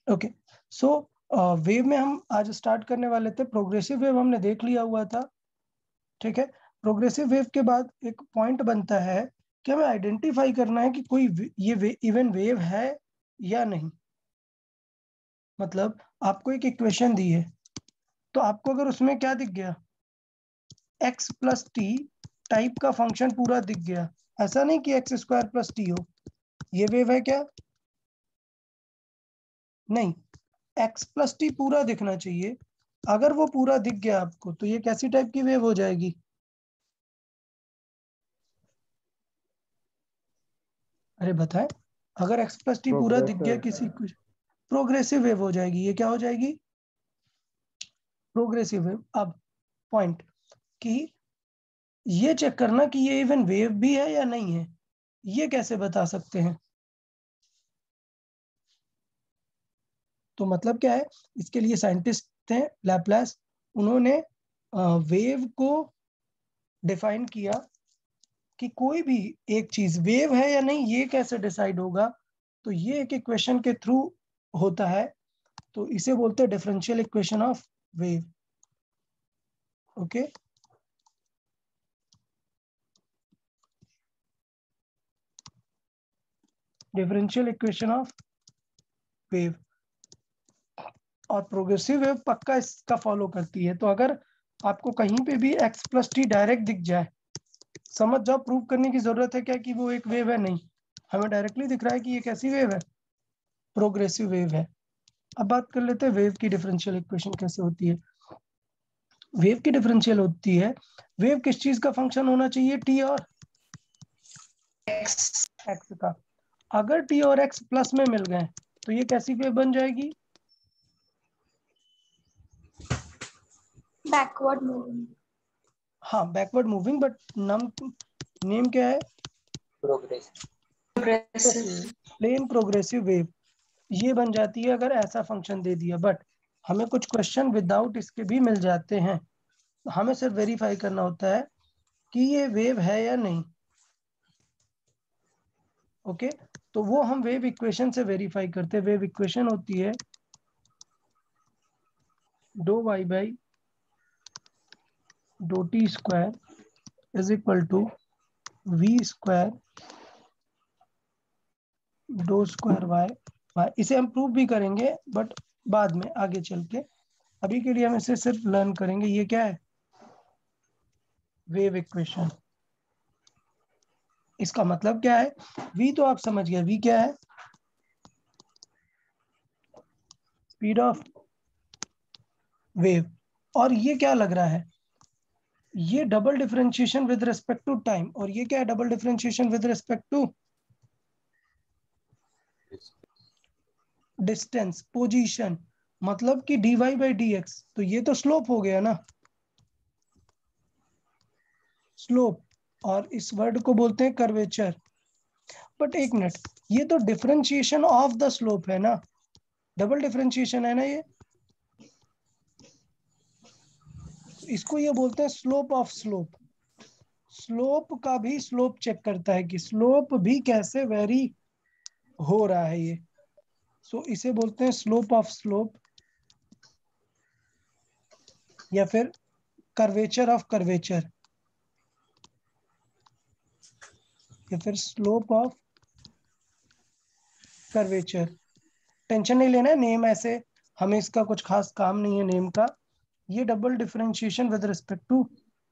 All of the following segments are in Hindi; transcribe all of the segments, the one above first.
ओके, सो वेव में हम आज स्टार्ट करने वाले थे। प्रोग्रेसिव वेव हमने देख लिया हुआ था, ठीक है। प्रोग्रेसिव वेव के बाद एक पॉइंट बनता है कि हमें आइडेंटिफाई करना है कि कोई ये इवन वेव है या नहीं। मतलब आपको एक इक्वेशन दी है, तो आपको अगर उसमें क्या दिख गया, x प्लस टी टाइप का फंक्शन पूरा दिख गया, ऐसा नहीं कि एक्स स्क्वायर प्लस टी हो, ये वेव है क्या? नहीं, x प्लस टी पूरा दिखना चाहिए। अगर वो पूरा दिख गया आपको, तो ये कैसी टाइप की वेव हो जाएगी? अरे बताएं, अगर x प्लस टी पूरा दिख गया किसी को, प्रोग्रेसिव वेव हो जाएगी। ये क्या हो जाएगी? Progressive wave. अब पॉइंट कि ये चेक करना कि ये इवन वेव भी है या नहीं है, ये कैसे बता सकते हैं? तो मतलब क्या है, इसके लिए साइंटिस्ट थे लैप्लास, उन्होंने वेव को डिफाइन किया कि कोई भी एक चीज वेव है या नहीं, ये कैसे डिसाइड होगा। तो ये एक इक्वेशन के थ्रू होता है, तो इसे बोलते हैं differential equation of wave. Okay, differential equation of wave. और प्रोग्रेसिव वेव पक्का इसका फॉलो करती है। तो अगर आपको कहीं पे भी x प्लस टी डायरेक्ट दिख जाए, समझ जाओ प्रूव करने की जरूरत है क्या कि वो एक वेव है? नहीं, हमें डायरेक्टली दिख रहा है कि ये कैसी वेव है, प्रोग्रेसिव वेव है। अब बात कर लेते हैं वेव की डिफरेंशियल इक्वेशन कैसे होती है। वेव की डिफरेंशियल होती है, वेव किस चीज का फंक्शन होना चाहिए, टी और एक्स का। अगर टी और एक्स प्लस में मिल गए तो ये कैसी वेव बन जाएगी? Backward moving. हाँ, बैकवर्ड मूविंग, बट नेम क्या है? प्रोग्रेसिव। प्लेन प्रोग्रेसिव वेव ये बन जाती है अगर ऐसा फंक्शन दे दिया। बट हमें कुछ क्वेश्चन विदाउट इसके भी मिल जाते हैं, हमें सिर्फ वेरीफाई करना होता है कि ये वेव है या नहीं। ओके, तो वो हम वेव इक्वेशन से वेरीफाई करते हैं। वेव इक्वेशन होती है do Y by do T square is equal to V square do square Y. इसे हम प्रूव भी करेंगे बट बाद में आगे चल के। अभी के लिए हम इसे सिर्फ लर्न करेंगे। ये क्या है? Wave equation. इसका मतलब क्या है? v तो आप समझ गए, v क्या है? Speed of wave. और ये क्या लग रहा है? ये double differentiation with respect to time. और ये क्या है? Double differentiation with respect to distance, position. मतलब कि dy बाई डी एक्स, तो ये तो स्लोप हो गया ना, स्लोप। और इस वर्ड को बोलते हैं कर्वेचर। बट एक मिनट, ये तो डिफरेंशिएशन ऑफ द स्लोप है ना, डबल डिफरेंशिएशन है ना ये। इसको ये बोलते हैं स्लोप ऑफ स्लोप। स्लोप का भी स्लोप चेक करता है कि स्लोप भी कैसे वेरी हो रहा है ये। सो इसे बोलते हैं स्लोप ऑफ स्लोप, या फिर कर्वेचर ऑफ कर्वेचर, या फिर स्लोप ऑफ कर्वेचर। टेंशन नहीं लेना है नेम ऐसे, हमें इसका कुछ खास काम नहीं है नेम का। ये double differentiation with respect to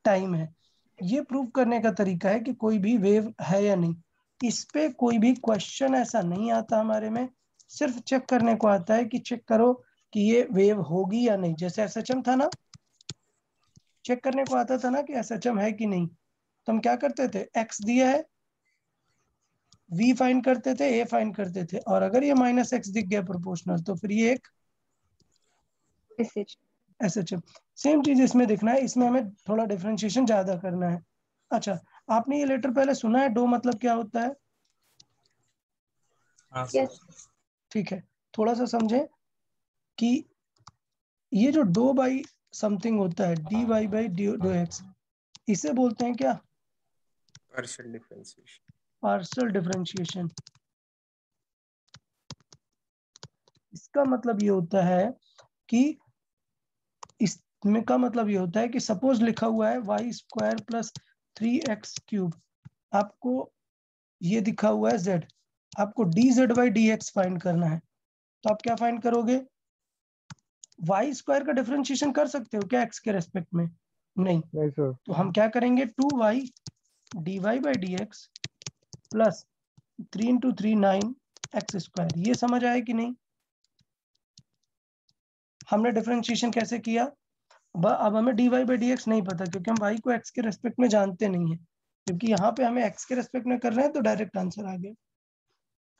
time है। ये प्रूव करने का तरीका है कि कोई भी वेव है या नहीं। इस पे कोई भी क्वेश्चन ऐसा नहीं आता हमारे में, सिर्फ चेक करने को आता है कि चेक करो कि ये वेव होगी या नहीं। जैसे एसएचएम था ना, चेक करने को आता था ना कि एसएचएम है कि नहीं। तो हम क्या करते थे, एक्स दिया है, वी फाइंड करते थे, ए फाइंड करते थे, और अगर ये माइनस एक्स दिख गया प्रोपोर्शनल, तो फिर ये एक एसएचएम। सेम चीज इसमें दिखना है, इसमें हमें थोड़ा डिफरेंशिएशन ज्यादा करना है। अच्छा, आपने ये लेटर पहले सुना है, डो मतलब क्या होता है? यस। ठीक है, थोड़ा सा समझें कि ये जो डो बाई समथिंग होता है, D Y by do X, इसे बोलते हैं क्या? Partial differentiation. Partial differentiation. इसका मतलब ये होता है कि इसमें का मतलब ये होता है कि सपोज लिखा हुआ है Y square plus 3x cube, आपको ये दिखा हुआ है z, आपको dz बाई dx फाइंड करना है। तो आप क्या फाइंड करोगे? वाई स्क्वायर का डिफरेंशिएशन कर सकते हो क्या x के रेस्पेक्ट में? नहीं। नहीं सर। तो हम क्या करेंगे, 2y dy by dx plus 3 into 3 9 x square. ये समझ आया कि नहीं? हमने डिफरेंशिएशन कैसे किया? अब हमें dy बाई dx नहीं पता क्योंकि हम y को x के रेस्पेक्ट में जानते नहीं है, क्योंकि यहाँ पे हमें x के रेस्पेक्ट में कर रहे हैं तो डायरेक्ट आंसर आ गया।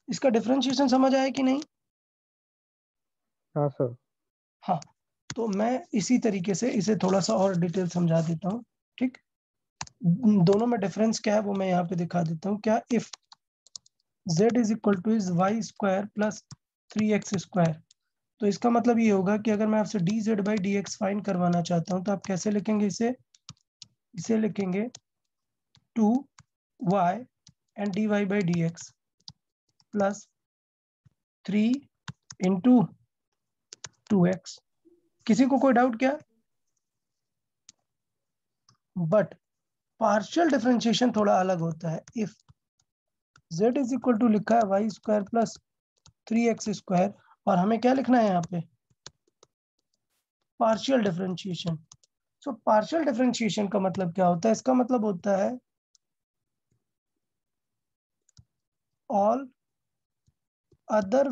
इसका डिफरेंशिएशन समझ आया कि नहीं? हाँ सर। हाँ, तो मैं इसी तरीके से इसे थोड़ा सा और डिटेल समझा देता हूँ। ठीक, दोनों में डिफरेंस क्या है वो मैं यहाँ पे दिखा देता हूँ। क्या if z is equal to is Y square plus 3x square, तो इसका मतलब ये होगा कि अगर मैं आपसे dz बाई dx फाइंड करवाना चाहता हूँ तो आप कैसे लिखेंगे इसे लिखेंगे 2y and dy by dx plus 3 into 2x। किसी को कोई डाउट क्या? बट पार्शियल डिफरेंशिएशन थोड़ा अलग होता है। If z is equal to लिखा है Y square plus 3x square, और हमें क्या लिखना है यहाँ पे? Partial differentiation. So partial differentiation का मतलब क्या होता है? इसका मतलब होता है all other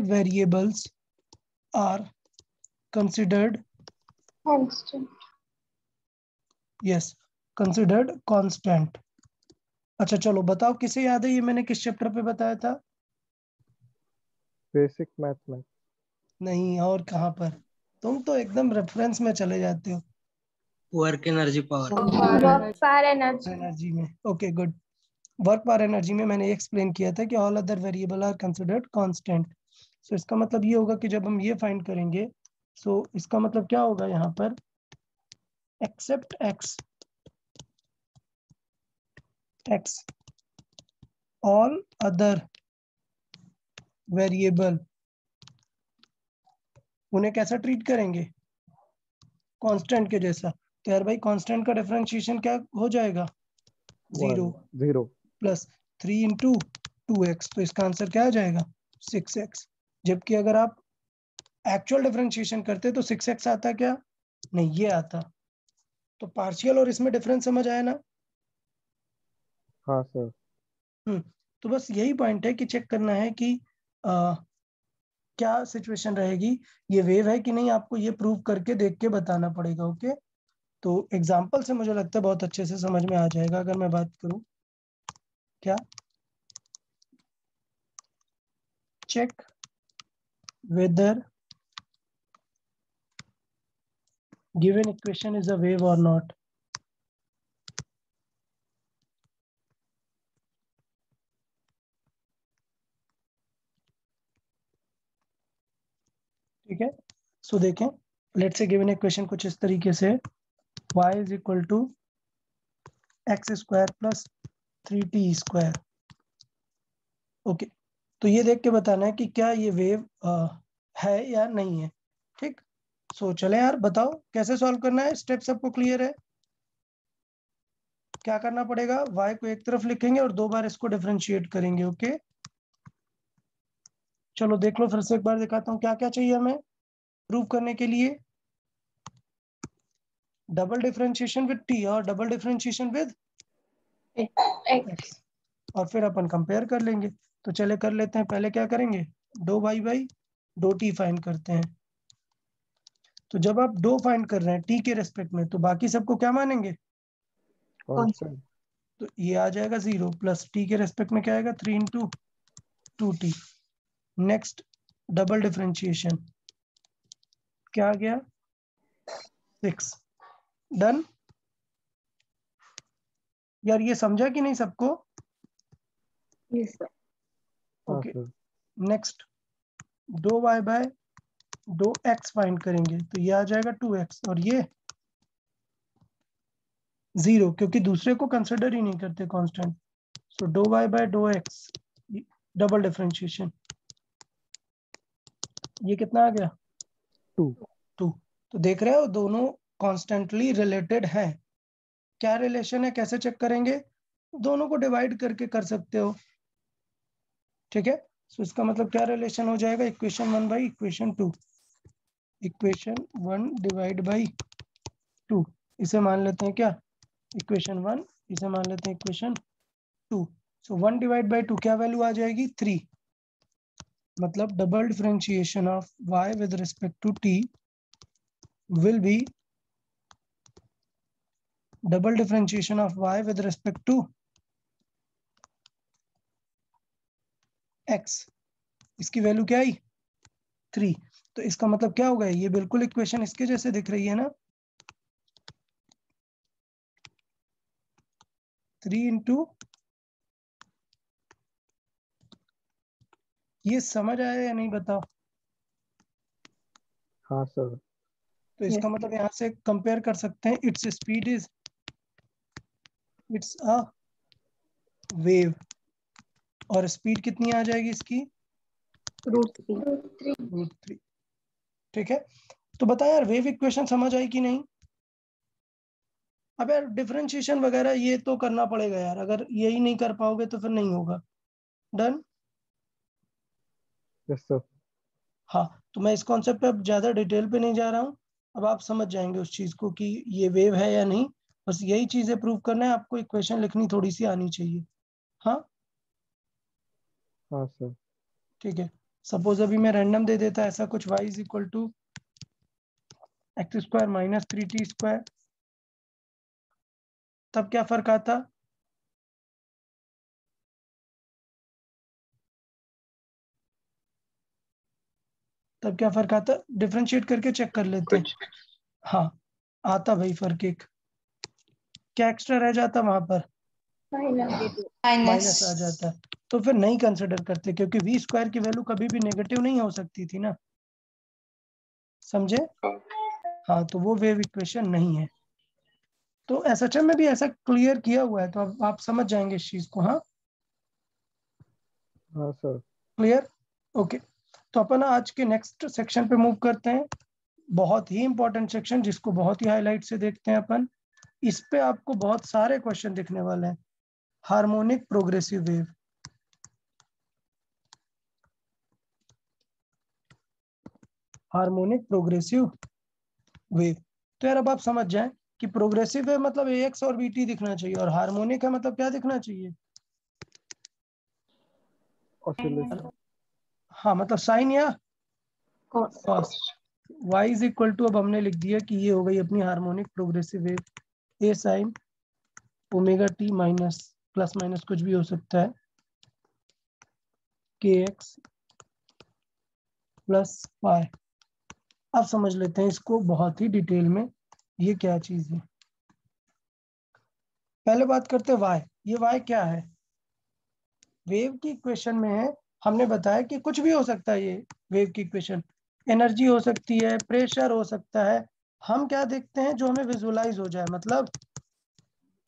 variables are considered constant. yes, considered constant। अच्छा चलो बताओ, किसे याद है ये मैंने किस चैप्टर पे बताया था? बेसिक मैथ में। नहीं, और कहाँ पर? तुम तो एकदम रेफरेंस में चले जाते हो। Work energy power. Work per energy. Energy में, okay good. Work per energy में मैंने एक्सप्लेन किया था कि all other variable are considered constant. So इसका मतलब ये होगा कि जब हम ये फाइंड करेंगे, सो इसका मतलब क्या होगा यहाँ पर? Except x all other variable, उन्हें कैसा ट्रीट करेंगे? कांस्टेंट के जैसा। तो यार भाई कांस्टेंट का डिफरेंशिएशन क्या हो जाएगा? 0 0 प्लस 3 इंटू 2x। तो इसका आंसर क्या आ जाएगा? 6x। जबकि अगर आप एक्चुअल डिफरेंशिएशन करते तो 6x आता क्या? नहीं, ये आता। तो पार्शियल और इसमें डिफरेंस समझ आया ना? हाँ सर। तो बस यही पॉइंट है कि चेक करना है कि आ, क्या सिचुएशन रहेगी, ये वेव है कि नहीं, आपको ये प्रूव करके देख के बताना पड़ेगा। ओके, तो एग्जांपल से मुझे लगता है बहुत अच्छे से समझ में आ जाएगा। अगर मैं बात करूं, क्या check whether given equation is a wave और नॉट। ठीक है, सो देखें, लेट्स से गिवन इक्वेशन कुछ इस तरीके से, y is equal to X square plus 3t square. Okay, तो ये देख के बताना है कि क्या ये वेव है या नहीं है। ठीक, सो चले यार, बताओ कैसे सॉल्व करना है। स्टेप सबको क्लियर है? क्या करना पड़ेगा? y को एक तरफ लिखेंगे और 2 बार इसको डिफरेंशिएट करेंगे। ओके, चलो देख लो, फिर से एक बार दिखाता हूँ क्या क्या चाहिए हमें प्रूव करने के लिए। डबल डिफरेंशिएशन विद t और double differentiation with X. x, और फिर अपन कंपेयर कर लेंगे। तो चले कर लेते हैं। पहले क्या करेंगे? दो y बाई दो t फाइंड करते हैं। तो जब आप दो फाइंड कर रहे हैं t के रेस्पेक्ट में, तो बाकी सबको क्या मानेंगे? कांस्टेंट। तो ये आ जाएगा 0 प्लस t के रेस्पेक्ट में क्या आएगा? 3 into 2t। Next double differentiation, क्या आ गया? 6। डन। यार ये समझा कि नहीं सबको? Yes, sir. हाँ ओके, सर। नेक्स्ट दो y बाय दो x फाइंड करेंगे, तो ये आ जाएगा 2x, और ये 0, क्योंकि दूसरे को कंसिडर ही नहीं करते constant. So do Y by do X, double differentiation, ये कितना आ गया? 2। 2। तो देख रहे हो दोनों कॉन्स्टेंटली रिलेटेड है। क्या रिलेशन है, कैसे चेक करेंगे? दोनों को डिवाइड करके कर सकते हो, ठीक है। सो इसका मतलब क्या रिलेशन हो जाएगा? Equation 1 by equation 2, equation 1 divide by 2, इसे मान लेते हैं क्या इक्वेशन 1, इसे मान लेते हैं इक्वेशन 2। सो 1 डिवाइड बाई 2 क्या वैल्यू आ जाएगी? 3। मतलब double differentiation of y with respect to t will be double differentiation of y with respect to x। इसकी वैल्यू क्या आई? 3। तो इसका मतलब क्या होगा? ये बिल्कुल इक्वेशन इसके जैसे दिख रही है ना, 3 इंटू, ये समझ आया या नहीं बताओ? हाँ सर। तो इसका Yes. मतलब यहाँ से कंपेयर कर सकते हैं, its speed is, it's a wave, और स्पीड कितनी आ जाएगी इसकी? √3. √3। ठीक है। तो बता यार, वेव इक्वेशन समझ आई कि नहीं? अब यार डिफरेंशिएशन वगैरह ये तो करना पड़ेगा यार, अगर यही नहीं कर पाओगे तो फिर नहीं होगा। डन। Yes sir. हाँ, तो मैं इस कॉन्सेप्ट पे अब ज़्यादा डिटेल पे नहीं जा रहा हूँ। अब आप समझ जाएंगे उस चीज़ को कि ये वेव है या नहीं। बस यही चीज़ें प्रूव करना है आपको, इक्वेशन लिखनी थोड़ी सी आनी चाहिए। हाँ हाँ सर। ठीक है। सपोज अभी मैं रैंडम दे देता ऐसा कुछ, y is equal to x² minus 3t², तब क्या फर्क आता? तब क्या फर्क आता? डिफरेंशिएट करके चेक कर लेते हैं। हाँ, आता भाई फर्क एक। क्या एक्स्ट्रा रह जाता वहां पर? माइनस आ जाता। तो फिर नहीं कंसिडर करते, क्योंकि v² की वैल्यू कभी भी नेगेटिव नहीं हो सकती थी ना, समझे? हाँ, तो वो वेव इक्वेशन नहीं है। तो एसएचएम में भी ऐसा क्लियर किया हुआ है, तो अब आप समझ जाएंगे इस चीज को। हाँ हाँ सर। Clear, okay. तो अपन आज के नेक्स्ट सेक्शन पे मूव करते हैं। बहुत ही इंपॉर्टेंट सेक्शन, जिसको बहुत ही हाईलाइट से देखते हैं अपन। इस पे आपको बहुत सारे क्वेश्चन दिखने वाले हैं। Harmonic progressive wave. Harmonic progressive wave. तो यार अब आप समझ जाएं कि प्रोग्रेसिव वेव मतलब AX और BT दिखना चाहिए, और हार्मोनिक है मतलब क्या दिखना चाहिए? ऑसिलेशन। हाँ, मतलब साइन या Cos. Cos. y is equal to, अब हमने लिख दिया कि ये हो गई अपनी harmonic progressive wave, a sine omega T minus, plus minus कुछ भी हो सकता है, के एक्स प्लस वाई। अब समझ लेते हैं इसको बहुत ही डिटेल में, ये क्या चीज है। पहले बात करते हैं वाई। ये वाई क्या है? वेव की इक्वेशन में है, हमने बताया कि कुछ भी हो सकता है। ये वेव की इक्वेशन, एनर्जी हो सकती है, प्रेशर हो सकता है। हम क्या देखते हैं? जो हमें विजुअलाइज हो जाए, मतलब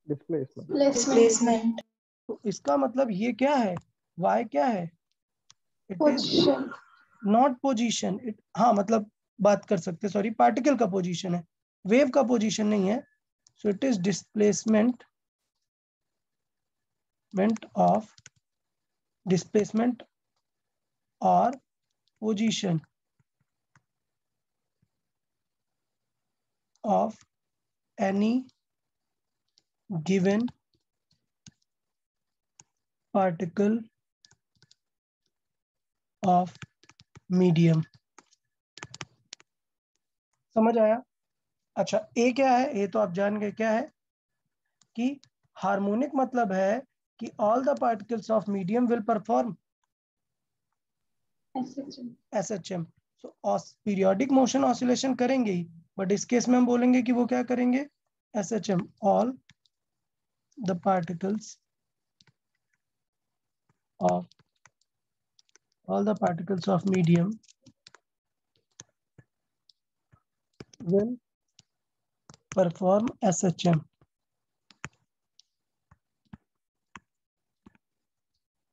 डिस्प्लेसमेंट। Displacement. तो इसका मतलब ये क्या है? वाई क्या है? इट इज Position. Not position. इट, हाँ मतलब बात कर सकते, सॉरी, पार्टिकल का पोजीशन है, वेव का पोजीशन नहीं है। So it is displacement of, displacement और position of any given particle of medium. समझ आया? अच्छा, ए क्या है? ए तो आप जान गए क्या है, कि हार्मोनिक मतलब है कि all the particles of medium will perform SHM. SHM. So periodic motion oscillation करेंगे ही, बट इस केस में हम बोलेंगे कि वो क्या करेंगे? SHM. All the particles of, all the particles of medium will perform SHM.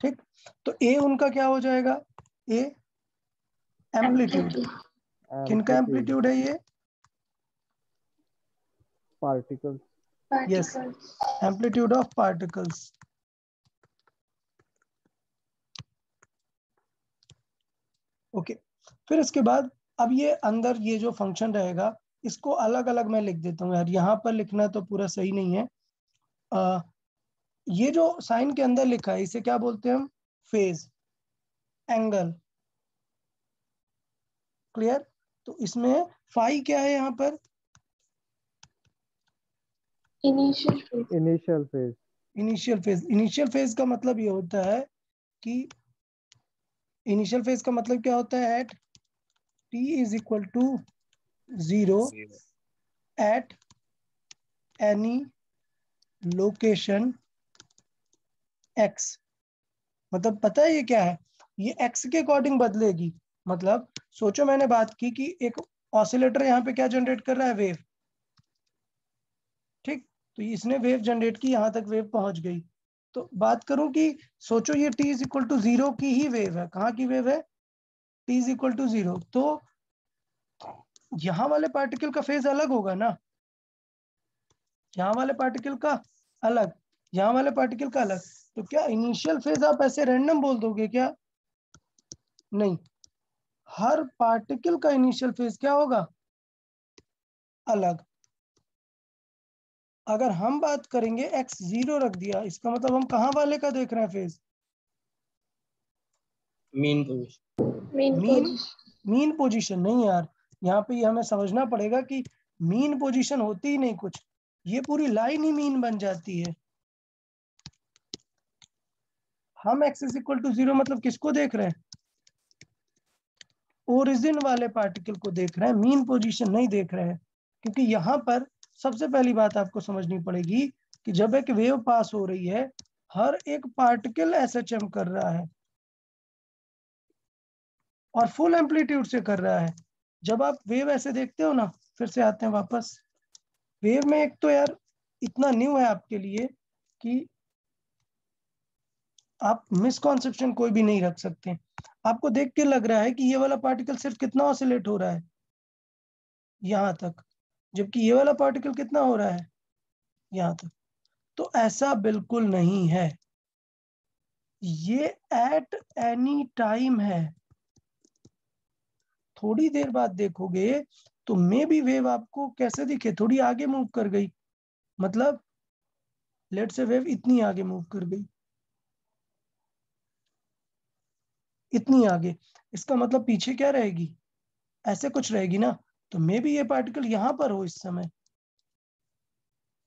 ठीक, तो ए उनका क्या हो जाएगा, ए एम्पलीट्यूड, किनका एम्पलीट्यूड है ये, particles. Yes, amplitude of particles. Okay, फिर इसके बाद अब ये अंदर ये जो फंक्शन रहेगा इसको अलग अलग मैं लिख देता हूँ यार, यहाँ पर लिखना तो पूरा सही नहीं है। ये जो साइन के अंदर लिखा है इसे क्या बोलते हैं हम, फेज, एंगल, क्लियर। तो इसमें फाई क्या है यहाँ पर, initial phase. Initial phase. Initial phase. Initial phase का मतलब ये होता है कि इनिशियल फेज का मतलब क्या होता है, at t is equal to 0 at any location x। मतलब पता है ये क्या है, ये x के अकॉर्डिंग बदलेगी। मतलब सोचो मैंने बात की कि एक ऑसिलेटर यहाँ पे क्या जनरेट कर रहा है, वेव, ठीक। तो इसने वेव जनरेट की, यहाँ तक वेव पहुंच गई। तो बात करूं कि सोचो ये t इज इक्वल टू 0 की ही वेव है, कहाँ की वेव है, t इज इक्वल टू 0। तो यहाँ वाले पार्टिकल का फेज अलग होगा ना, यहाँ वाले पार्टिकल का अलग, यहाँ वाले पार्टिकल का अलग। तो क्या इनिशियल फेज आप ऐसे रैंडम बोल दोगे क्या, नहीं, हर पार्टिकल का इनिशियल फेज क्या होगा, अलग। अगर हम बात करेंगे x 0 रख दिया, इसका मतलब हम कहाँ वाले का देख रहे हैं phase, mean position. Mean, mean position नहीं यार, यहाँ पे ये हमें समझना पड़ेगा कि मीन पोजीशन होती ही नहीं कुछ, ये पूरी लाइन ही मीन बन जाती है। हम x इज इक्वल टू 0 मतलब किसको देख रहे हैं, ओरिजिन वाले पार्टिकल को देख रहे हैं, मीन पोजीशन नहीं देख रहे हैं। क्योंकि यहाँ पर सबसे पहली बात आपको समझनी पड़ेगी कि जब एक वेव पास हो रही है, हर एक पार्टिकल SHM कर रहा है और फुल एम्पलीट्यूड से कर रहा है। जब आप वेव ऐसे देखते हो ना, फिर से आते हैं वापस, वेव में एक तो यार इतना न्यू है आपके लिए कि आप मिसकॉन्सेप्शन कोई भी नहीं रख सकते। आपको देख के लग रहा है कि ये वाला पार्टिकल सिर्फ कितना ऑसिलेट हो रहा है, यहाँ तक, जबकि ये वाला पार्टिकल कितना हो रहा है, यहाँ तक। तो ऐसा बिल्कुल नहीं है, ये एट एनी टाइम है। थोड़ी देर बाद देखोगे तो मे बी वेव आपको कैसे दिखे, थोड़ी आगे मूव कर गई, मतलब लेट से वेव इतनी आगे मूव कर गई, इतनी आगे, इसका मतलब पीछे क्या रहेगी, ऐसे कुछ रहेगी ना। तो मे बी ये पार्टिकल यहां पर हो इस समय।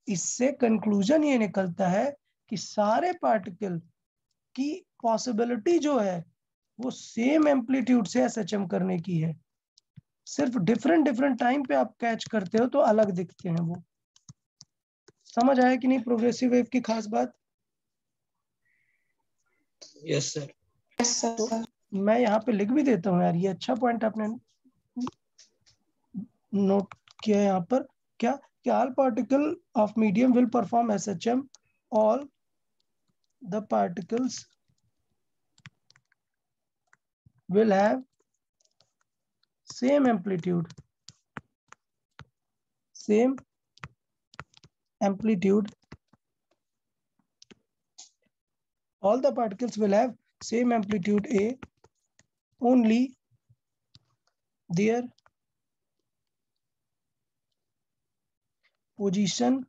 इससे कंक्लूजन ये निकलता है कि सारे पार्टिकल की पॉसिबिलिटी जो है वो सेम एम्पलीट्यूड से SHM करने की है, सिर्फ डिफरेंट डिफरेंट टाइम पे आप कैच करते हो तो अलग दिखते हैं वो। समझ आया कि नहीं प्रोग्रेसिव वेव की खास बात। Yes sir. तो मैं यहाँ पे लिख भी देता हूँ यार, ये अच्छा पॉइंट आपने नोट किया है यहाँ पर, क्या कि all particle of medium will perform SHM, all the particles will have same amplitude, same amplitude, all the particles will have same amplitude A, only their position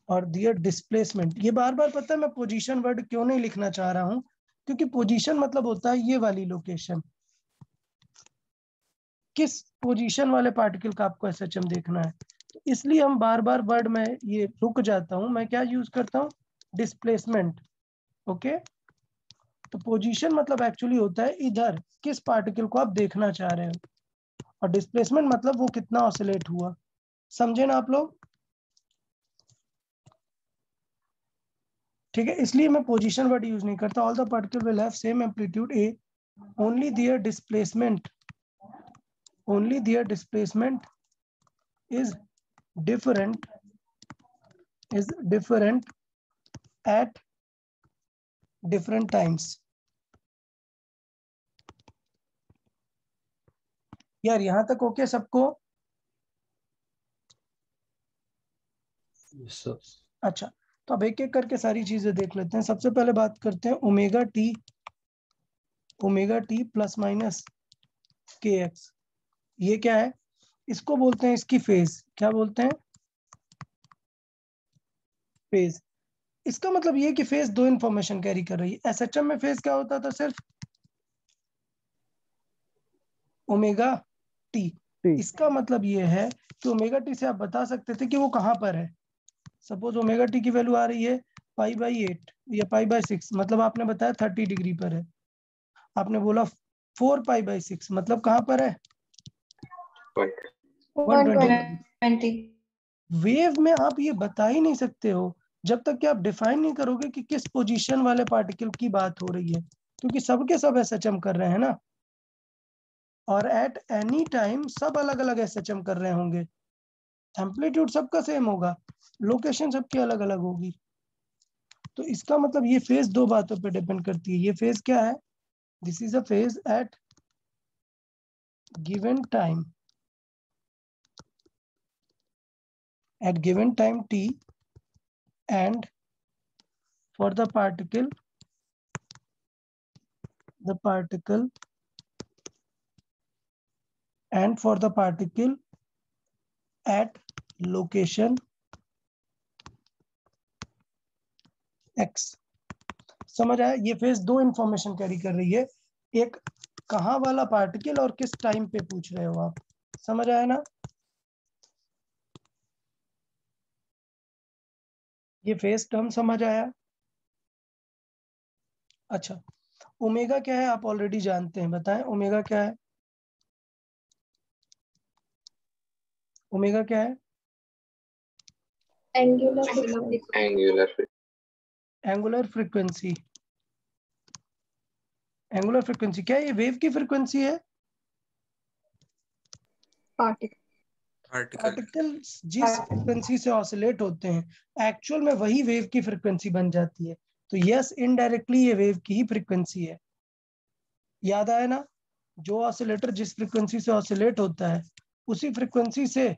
और their displacement। ये बार बार पता है मैं पोजीशन वर्ड क्यों नहीं लिखना चाह रहा हूं, क्योंकि पोजीशन मतलब होता है ये वाली लोकेशन, किस पोजीशन वाले पार्टिकल का आपको SHM देखना है। तो इसलिए हम बार बार वर्ड में ये रुक जाता हूं, मैं क्या यूज करता हूं, डिस्प्लेसमेंट। ओके, तो पोजीशन मतलब एक्चुअली होता है इधर किस पार्टिकल को आप देखना चाह रहे हो, और डिस्प्लेसमेंट मतलब वो कितना ऑसिलेट हुआ। समझे ना आप लोग, ठीक है। इसलिए मैं पोजीशन वर्ड यूज नहीं करता। All the particle will have same amplitude A, only their displacement, only their displacement is different, is different at different times. यार यहां तक ओके सबको? Yes, sir. अच्छा, तो अब एक एक करके सारी चीजें देख लेते हैं। सबसे पहले बात करते हैं omega t plus minus K x. ये क्या है? इसको बोलते हैं इसकी फेज। क्या बोलते हैं? फेज। इसका मतलब ये कि फेज दो इंफॉर्मेशन कैरी कर रही है। एसएचएम में फेज क्या होता था? सिर्फ ओमेगा टी। इसका मतलब ये है कि ओमेगा टी से आप बता सकते थे कि वो कहां पर है। सपोज ओमेगा टी की वैल्यू आ रही है π/8 या π/6, मतलब आपने बताया 30 डिग्री पर है। आपने बोला 4π/6, मतलब कहां पर है? 120। वेव में आप ये बता ही नहीं सकते हो जब तक कि आप डिफाइन नहीं करोगे कि किस पोजीशन वाले पार्टिकल की बात हो रही है, क्योंकि सबके सब एसएचएम कर रहे हैं ना, और एट एनी टाइम सब अलग अलग एसएचएम कर रहे होंगे। एम्पलीट्यूड सबका सेम होगा, लोकेशन सबकी अलग अलग होगी। तो इसका मतलब ये फेज दो बातों पे डिपेंड करती है। ये फेज क्या है? This is a phase at given time, at given time t, and for the particle and for the particle at location x। समझ आया? ये फेज दो इंफॉर्मेशन कैरी कर रही है, एक कहां वाला पार्टिकल और किस टाइम पे पूछ रहे हो आप। समझ आया ना? ये फेज टर्म समझ आया? अच्छा, ओमेगा क्या है आप ऑलरेडी जानते हैं, बताएं ओमेगा क्या है? ओमेगा क्या है? Angular frequency. एंगुलर फ्रीक्वेंसी क्या है? ये वेव की फ्रीक्वेंसी है। पार्टिकल्स जिस फ्रीक्वेंसी से ऑसिलेट होते हैं एक्चुअल में वही वेव की फ्रीक्वेंसी बन जाती है। तो यस, इनडायरेक्टली ये वेव की ही फ्रीक्वेंसी है। याद आया ना? जो ऑसिलेटर जिस फ्रीक्वेंसी से ऑसिलेट होता है उसी फ्रीक्वेंसी से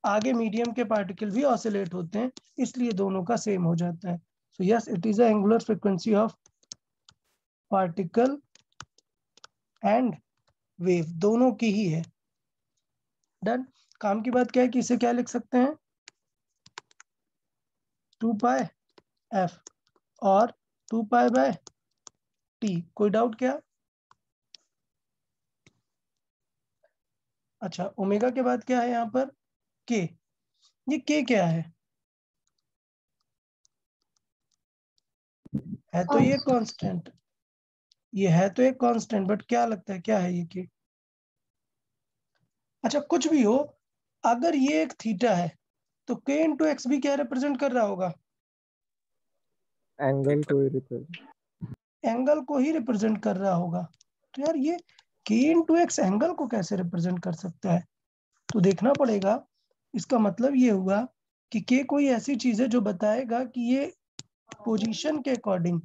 आगे मीडियम के पार्टिकल भी ऑसिलेट होते हैं, इसलिए दोनों का सेम हो जाता है। So yes, it is a angular frequency of particle and wave, दोनों की ही है। डन। काम की बात क्या है कि इसे क्या लिख सकते हैं? 2πf और 2π/t। कोई डाउट क्या? अच्छा, ओमेगा के बाद क्या है यहाँ पर? के। ये के क्या है? है तो ये कांस्टेंट, ये है तो एक कांस्टेंट, बट क्या लगता है क्या है ये के? अच्छा, कुछ भी हो, अगर ये एक थीटा है तो k इंटू एक्स भी क्या रिप्रेजेंट कर रहा होगा? एंगल को ही रिप्रेजेंट। एंगल को ही रिप्रेजेंट कर रहा होगा। तो यार ये k इंटू एक्स एंगल को कैसे रिप्रेजेंट कर सकता है? तो देखना पड़ेगा। इसका मतलब ये हुआ कि k कोई ऐसी चीज है जो बताएगा कि ये पोजीशन के अकॉर्डिंग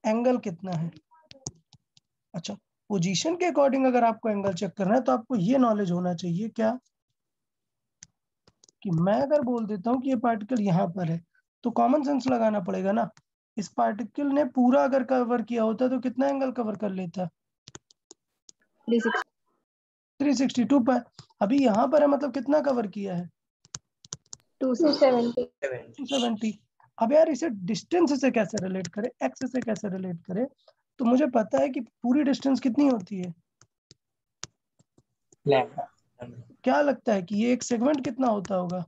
एंगल कितना है। अच्छा, पोजीशन के अकॉर्डिंग अगर आपको एंगल चेक करना है तो आपको ये नॉलेज होना चाहिए क्या, कि मैं अगर बोल देता हूँ कि ये पार्टिकल यहाँ पर है तो कॉमन सेंस लगाना पड़ेगा ना। इस पार्टिकल ने पूरा अगर कवर किया होता तो कितना एंगल कवर कर लेता? 362 पर। अभी यहाँ पर है, मतलब कितना कवर किया है? 270। अब यार इसे डिस्टेंस से कैसे रिलेट करें, एक्स से कैसे रिलेट करें? तो मुझे पता है कि पूरी डिस्टेंस कितनी होती है। लैम्डा। क्या लगता है कि ये एक सेगमेंट कितना होता होगा?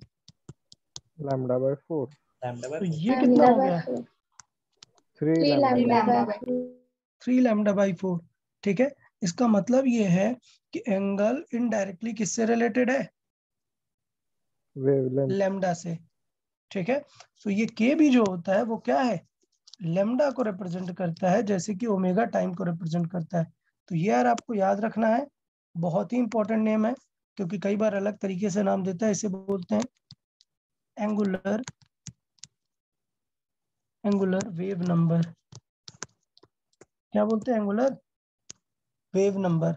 λ/4। तो ये कितना हो गया? 3 3λ/4। ठीक है, इसका मतलब ये है कि एंगल इनडायरेक्टली किससे रिलेटेड है? वेवलेंथ। लैम्डा से। ठीक है, सो ये के भी जो होता है वो क्या है? लैम्डा को रिप्रेजेंट करता है, जैसे कि ओमेगा टाइम को रिप्रेजेंट करता है। तो ये यार आपको याद रखना है, बहुत ही इंपॉर्टेंट नेम है, क्योंकि कई बार अलग तरीके से नाम देता है। इसे बोलते हैं एंगुलर वेव नंबर। क्या बोलते हैं, एंगुलर वेव नंबर,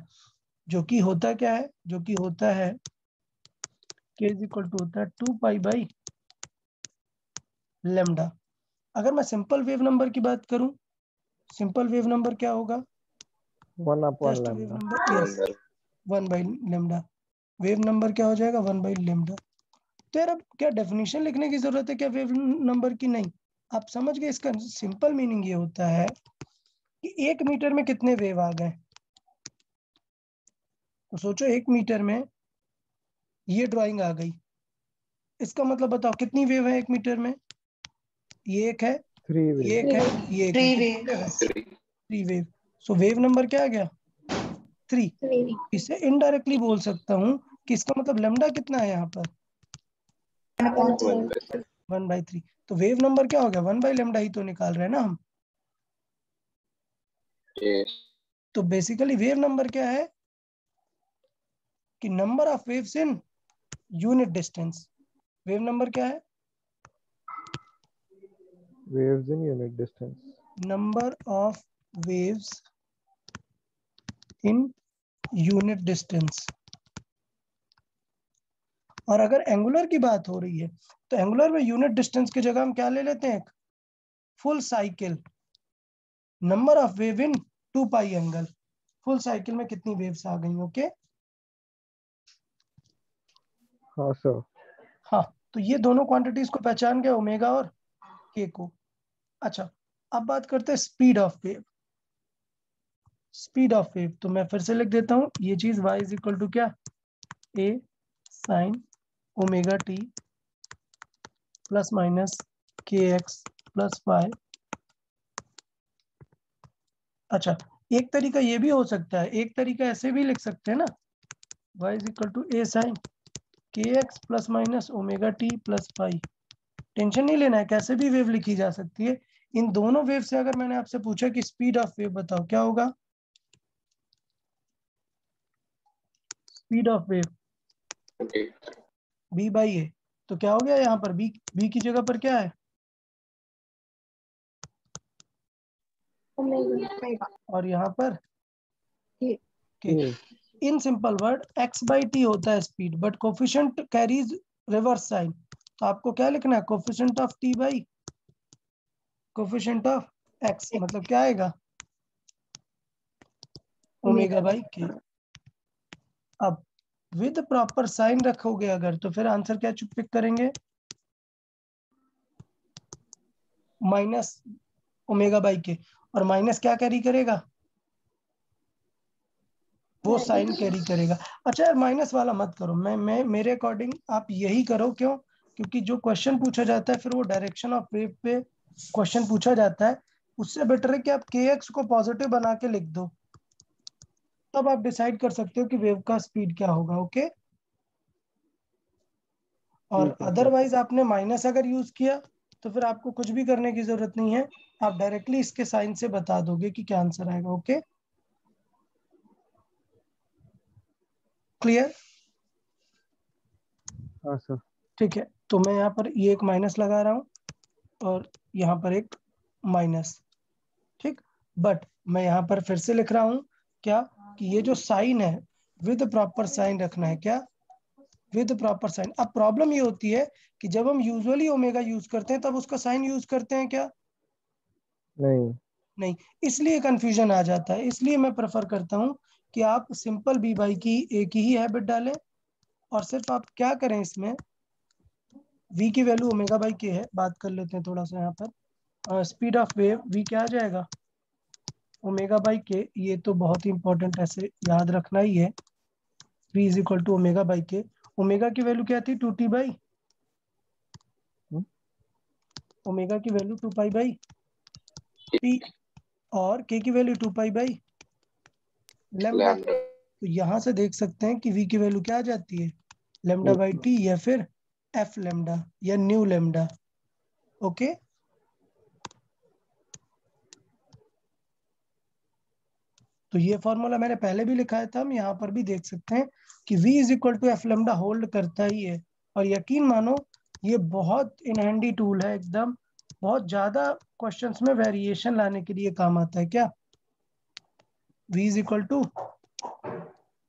जो कि होता क्या है, जो कि होता है k इज इक्वल टू होता है 2 पाई बाई लेमडा। अगर मैं सिंपल वेव नंबर की बात करूं, सिंपल वेव नंबर क्या होगा, 1 upon just wave lambda. Number, yes 1 by lambda, wave number क्या हो जाएगा 1 बाई लेमडा। तो यार अब क्या डेफिनेशन लिखने की जरूरत है क्या वेव नंबर की, नहीं, आप समझ गए। इसका सिंपल मीनिंग ये होता है कि 1 मीटर में कितने वेव आ गए। तो सोचो 1 मीटर में ये ड्राइंग आ गई, इसका मतलब बताओ कितनी वेव है 1 मीटर में, ये एक है, 3 ये वेव। एक है, ये एक है, कितनी वेव है, 3 वेव। सो वेव नंबर क्या आ गया 3। 3. इसे इनडायरेक्टली बोल सकता हूँ कि इसका मतलब लेमडा कितना है यहाँ पर 1/3. 1/3। तो वेव नंबर क्या हो गया 1 बाई लेमडा ही तो निकाल रहे हैं ना हम। तो बेसिकली वेव नंबर क्या है कि number of waves in unit distance. Wave number क्या है, waves in unit distance. Number of waves in unit distance. और अगर एंगुलर की बात हो रही है तो एंगुलर में यूनिट डिस्टेंस की जगह हम क्या ले लेते हैं, full cycle, number of wave in 2 pi angle, full cycle में कितनी वेव्स आ गई। ओके हाँ सर। हाँ, तो ये दोनों क्वांटिटीज को पहचान गए, ओमेगा और के को। अच्छा, अब बात करते हैं speed of wave. Speed of wave तो मैं फिर से लिख देता हूं ये चीज, y इज इक्वल टू क्या, a sine omega t plus minus K x plus Y. अच्छा, एक तरीका ये भी हो सकता है, एक तरीका ऐसे भी लिख सकते हैं ना, y is equal to a sine के x plus minus omega t plus pi. Tension नहीं लेना है, कैसे भी वेव लिखी जा सकती है। इन दोनों वेव से अगर मैंने आपसे पूछा कि स्पीड ऑफ वेव बताओ, क्या होगा, speed of wave b by A. तो क्या हो गया यहाँ पर b की जगह पर क्या है, Omega. और यहाँ पर K. k। In simple word x by T होता है speed, but coefficient carries reverse sign. तो आपको क्या लिखना है, coefficient of t by coefficient of x, मतलब क्या आएगा ओमेगा बाई के। अब विद प्रॉपर साइन रखोगे अगर, तो फिर आंसर क्या पिक करेंगे, माइनस ओमेगा बाई के, और माइनस क्या कैरी करेगा, वो साइन कैरी करेगा। अच्छा यार माइनस वाला मत करो, मैं मेरे अकॉर्डिंग आप यही करो, क्यों, क्योंकि जो क्वेश्चन पूछा जाता है फिर वो डायरेक्शन ऑफ वेव पे क्वेश्चन पूछा जाता है। उससे बेटर है कि आप के एक्स को पॉजिटिव बना के लिख दो, तब आप डिसाइड कर सकते हो कि वेव का स्पीड क्या होगा। ओके, और ठीक है सर। अदरवाइज आपने माइनस अगर यूज किया तो फिर आपको कुछ भी करने की जरूरत नहीं है, आप डायरेक्टली इसके साइन से बता दोगे कि क्या आंसर आएगा। ओके, क्लियर, हाँ सर। ठीक है। तो मैं यहाँ पर ये एक माइनस लगा रहा हूँ और यहाँ पर एक माइनस, ठीक। बट मैं यहाँ पर फिर से लिख रहा हूँ क्या, कि ये जो साइन है विद प्रॉपर साइन रखना है, क्या, विद प्रॉपर साइन। अब प्रॉब्लम ये होती है कि जब हम यूजुअली ओमेगा यूज करते हैं तब उसका साइन यूज करते हैं क्या, नहीं। नहीं, इसलिए कंफ्यूजन आ जाता है। इसलिए मैं प्रेफर करता हूँ कि आप सिंपल बी बाई की एक ही हैबिट डालें, और सिर्फ आप क्या करें इसमें, v की वैल्यू ओमेगा बाई के है, बात कर लेते हैं थोड़ा सा यहाँ पर। स्पीड ऑफ वेव v क्या आ जाएगा ओमेगा बाई के, ये तो बहुत ही इंपॉर्टेंट ऐसे याद रखना ही है, v is equal to omega by K. Omega की वैल्यू क्या थी 2t बाई, ओमेगा की वैल्यू 2 पाई बाई टी, और k की वैल्यू 2 पाई बाई लेमडा। तो यहाँ से देख सकते हैं कि v की वैल्यू क्या आ जाती है, लेमडा बाई टी, या फिर एफ लेमडा या न्यू लेमडा। ओके, तो ये फॉर्मूला मैंने पहले भी लिखा था, हम यहाँ पर भी देख सकते हैं कि v is equal to F lambda hold करता ही है। और यकीन मानो ये बहुत इन हैंडी टूल है एकदम, बहुत ज्यादा क्वेश्चंस में वेरिएशन लाने के लिए काम आता है। क्या v is equal to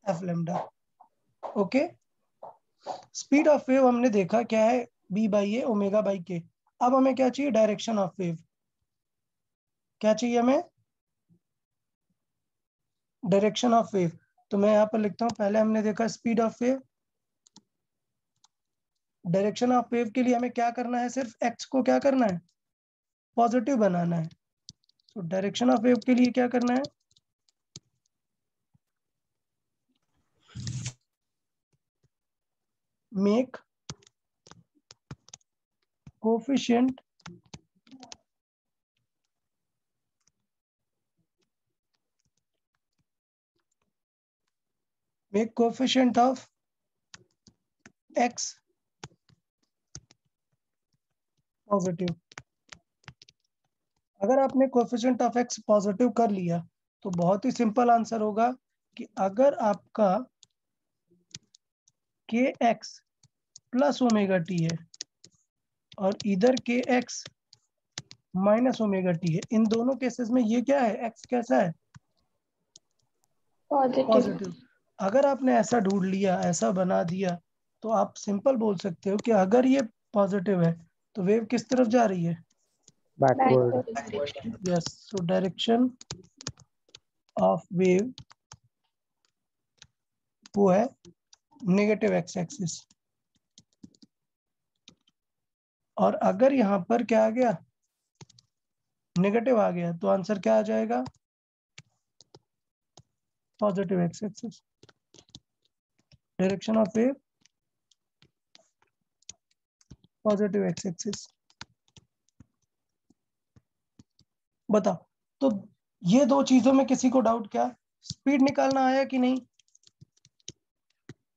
F lambda. Okay, speed of wave हमने देखा क्या है, b by A omega by K. अब हमें क्या चाहिए, डायरेक्शन ऑफ वेव। क्या चाहिए हमें, डायरेक्शन ऑफ वेव। तो मैं यहाँ पर लिखता हूँ, पहले हमने देखा speed of wave. Direction of wave के लिए हमें क्या करना है, सिर्फ x को क्या करना है, पॉजिटिव बनाना है। तो डायरेक्शन ऑफ वेव के लिए क्या करना है, make coefficient of x positive. अगर आपने कोफिशिएंट ऑफ x पॉजिटिव कर लिया तो बहुत ही सिंपल आंसर होगा कि अगर आपका kx प्लस ओमेगा टी है और इधर kx माइनस ओमेगा टी है, इन दोनों केसेस में ये क्या है, x कैसा है, पॉजिटिव। पॉजिटिव। अगर आपने ऐसा ढूंढ लिया, ऐसा बना दिया, तो आप सिंपल बोल सकते हो कि अगर ये पॉजिटिव है तो वेव किस तरफ जा रही है, backward. Yes. So direction of wave वो है नेगेटिव एक्स एक्सिस। और अगर यहाँ पर क्या आ गया, नेगेटिव आ गया, तो आंसर क्या आ जाएगा, positive x axis. Direction of wave positive x axis. बताओ, तो ये दो चीजों में किसी को डाउट क्या, स्पीड निकालना आया कि नहीं,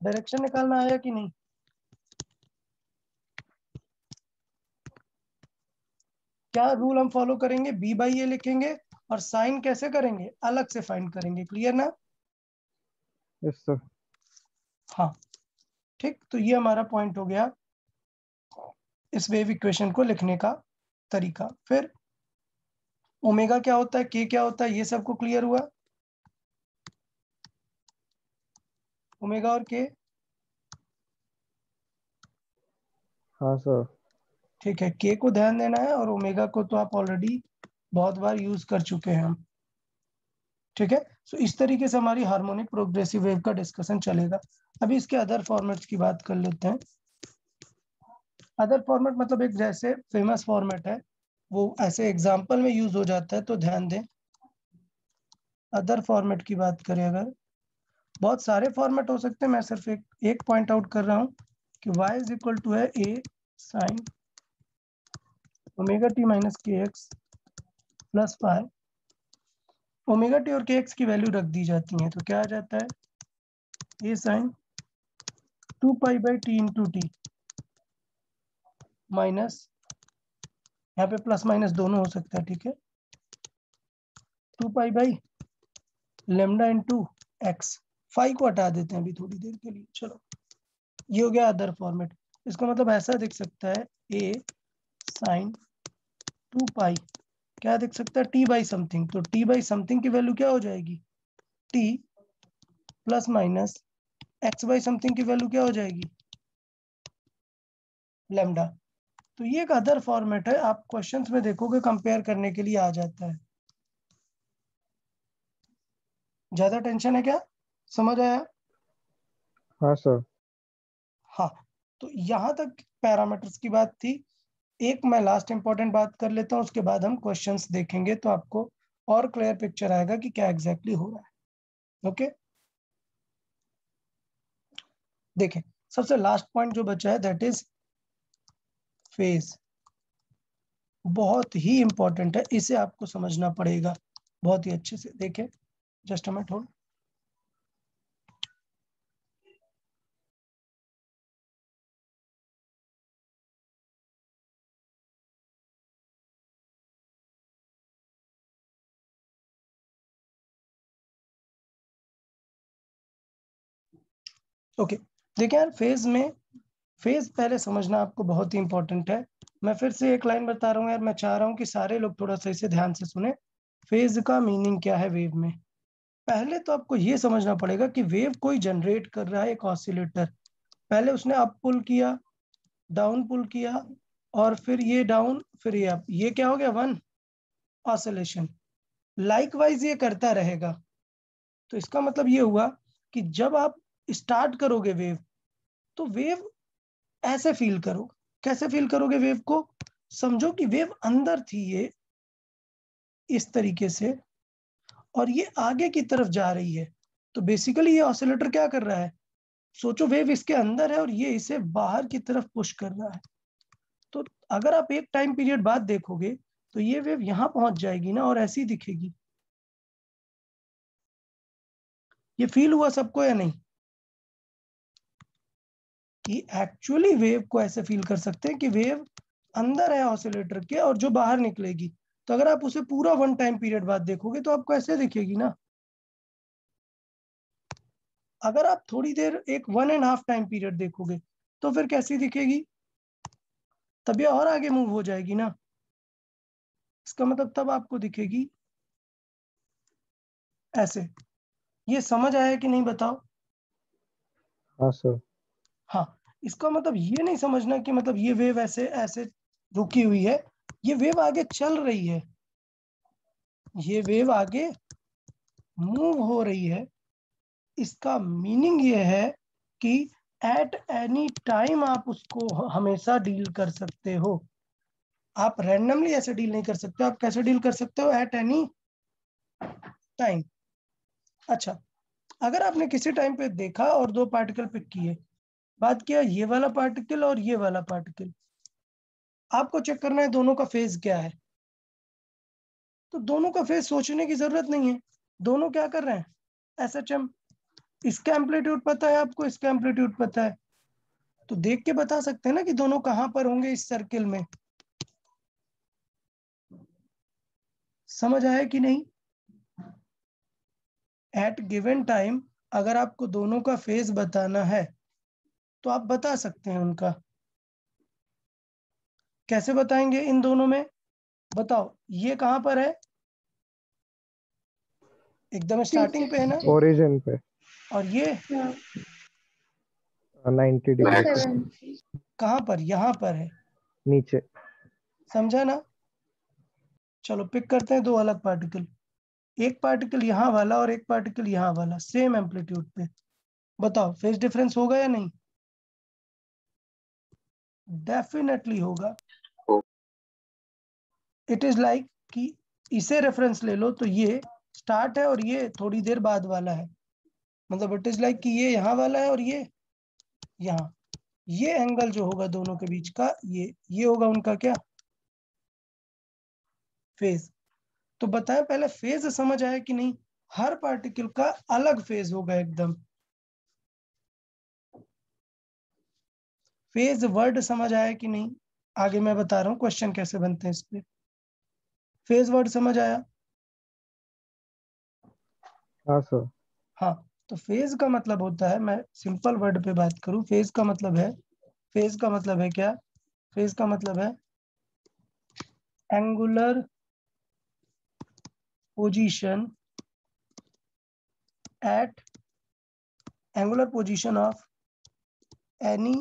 डायरेक्शन निकालना आया कि नहीं, क्या रूल हम फॉलो करेंगे, b बाई ए लिखेंगे और साइन कैसे करेंगे, अलग से फाइंड करेंगे, क्लियर ना। Yes sir. हाँ ठीक, तो ये हमारा पॉइंट हो गया इस वेव इक्वेशन को लिखने का तरीका। फिर ओमेगा क्या होता है, के क्या होता है, ये सबको क्लियर हुआ, ओमेगा और के। हाँ सर। ठीक है, के को ध्यान देना है और ओमेगा को तो आप ऑलरेडी बहुत बार यूज कर चुके हैं हम। ठीक है, सो इस तरीके से हमारी हार्मोनिक प्रोग्रेसिव वेव का डिस्कशन चलेगा। अभी इसके अदर फॉर्मेट्स की बात कर लेते हैं। अदर फॉर्मेट मतलब एक जैसे फेमस फॉर्मेट है, वो ऐसे एग्जाम्पल में यूज हो जाता है, तो ध्यान दें। अदर फॉर्मेट की बात करें अगर, बहुत सारे फॉर्मेट हो सकते हैं, मैं सिर्फ एक पॉइंट आउट कर रहा हूँ कि y इज इक्वल टू है a sine omega T minus K x plus five. Omega T और के एक्स की वैल्यू रख दी जाती है, तो क्या आ जाता है, a sine 2 pi by T into T minus, यहाँ पे प्लस माइनस दोनों हो सकता है, ठीक है, 2 pi by lambda into x. Five को हटा देते हैं अभी थोड़ी देर के लिए, चलो। ये हो गया अदर फॉर्मेट। इसका मतलब ऐसा दिख सकता है, a साइन 2 पाई, क्या दिख सकता है, t बाई समथिंग। तो t बाई समथिंग की वैल्यू क्या हो जाएगी, t plus minus x by something की वैल्यू क्या हो जाएगी, लेमडा। तो ये एक अदर फॉर्मेट है, आप क्वेश्चंस में देखोगे कंपेयर करने के लिए आ जाता है। ज्यादा टेंशन है क्या, समझ आया। हाँ सर। हाँ, तो यहाँ तक पैरामीटर्स की बात थी। एक मैं लास्ट इंपॉर्टेंट बात कर लेता हूँ, उसके बाद हम क्वेश्चंस देखेंगे, तो आपको और क्लियर पिक्चर आएगा कि क्या एग्जैक्टली हो रहा है। ओके, देखें, सबसे लास्ट पॉइंट जो बचा है दैट इज फेज। बहुत ही इंपॉर्टेंट है, इसे आपको समझना पड़ेगा बहुत ही अच्छे से। देखें, just a minute hold. Okay, देखिए यार, फेज पहले समझना आपको बहुत ही इंपॉर्टेंट है। मैं फिर से एक लाइन बता रहा हूँ यार, मैं चाह रहा हूँ कि सारे लोग थोड़ा सा इसे ध्यान से सुने। फेज का मीनिंग क्या है वेव में, पहले तो आपको ये समझना पड़ेगा कि वेव कोई जनरेट कर रहा है एक ऑसिलेटर। पहले उसने अप पुल किया, डाउन पुल किया, और फिर ये डाउन, फिर ये अप, ये क्या हो गया, वन ऑसिलेशन। लाइकवाइज ये करता रहेगा। तो इसका मतलब ये हुआ कि जब आप स्टार्ट करोगे वेव, तो वेव ऐसे फील करो। कैसे फील करोगे वेव को? समझो कि वेव अंदर थी ये इस तरीके से, और ये आगे की तरफ जा रही है। तो बेसिकली ये ऑसिलेटर क्या कर रहा है? सोचो वेव इसके अंदर है और ये इसे बाहर की तरफ पुश कर रहा है। तो अगर आप एक टाइम पीरियड बाद देखोगे तो ये वेव यहां पहुंच जाएगी ना, और ऐसी दिखेगी। ये फील हुआ सबको या नहीं? कि एक्चुअली वेव को ऐसे फील कर सकते हैं कि वेव अंदर है ऑसिलेटर के और जो बाहर निकलेगी। तो अगर आप उसे पूरा वन टाइम पीरियड बाद देखोगे तो आपको ऐसे दिखेगी ना। अगर आप थोड़ी देर एक 1.5 टाइम पीरियड देखोगे तो फिर कैसी दिखेगी? तब ये और आगे मूव हो जाएगी ना। इसका मतलब तब आपको दिखेगी ऐसे। ये समझ आया कि नहीं बताओ? हाँ सर। हाँ, इसका मतलब ये नहीं समझना कि मतलब ये वेव ऐसे ऐसे रुकी हुई है। ये वेव आगे चल रही है, ये वेव आगे मूव हो रही है। इसका मीनिंग ये है कि एट एनी टाइम आप उसको हमेशा डील कर सकते हो। आप रैंडमली ऐसे डील नहीं कर सकते। आप कैसे डील कर सकते हो? At any time. अच्छा, अगर आपने किसी टाइम पे देखा और दो पार्टिकल पिक किए, बात किया ये वाला पार्टिकल और ये वाला पार्टिकल, आपको चेक करना है दोनों का फेज क्या है। तो दोनों का फेज सोचने की जरूरत नहीं है। दोनों क्या कर रहे हैं? एसएचएम। इसका एम्पलीट्यूड पता है आपको, इसका एम्पलीट्यूड पता है, तो देख के बता सकते हैं ना कि दोनों कहां पर होंगे इस सर्किल में। समझ आया कि नहीं? एट गिवन टाइम अगर आपको दोनों का फेज बताना है तो आप बता सकते हैं उनका। कैसे बताएंगे इन दोनों में? बताओ, ये कहां पर है? एकदम स्टार्टिंग पे है ना। ओरिजिन पे। और ये 90 डिग्री पे। 170. कहां पर? यहां पर है। नीचे। समझा ना? चलो पिक करते हैं दो अलग पार्टिकल। एक पार्टिकल यहाँ वाला और एक पार्टिकल यहाँ वाला, सेम एम्पलीट्यूड पे। बताओ फेज डिफरेंस होगा या नहीं? डेफिनेटली होगा। इट इज लाइक कि इसे रेफरेंस ले लो तो ये स्टार्ट है और ये थोड़ी देर बाद वाला है। मतलब इट इज लाइक कि ये यहाँ वाला है और ये यहाँ। ये एंगल जो होगा दोनों के बीच का, ये होगा उनका क्या? फेज। तो बताएं पहले फेज समझ आया कि नहीं? हर पार्टिकल का अलग फेज होगा एकदम। फेज वर्ड समझ आया कि नहीं? आगे मैं बता रहा हूँ क्वेश्चन कैसे बनते हैं इस पे। फेज वर्ड समझ आया? हाँ सर। हाँ, तो फेज का मतलब होता है, मैं सिंपल वर्ड पे बात करूं, फेज का मतलब है, फेज का मतलब है क्या? फेज का मतलब है angular position at angular position of any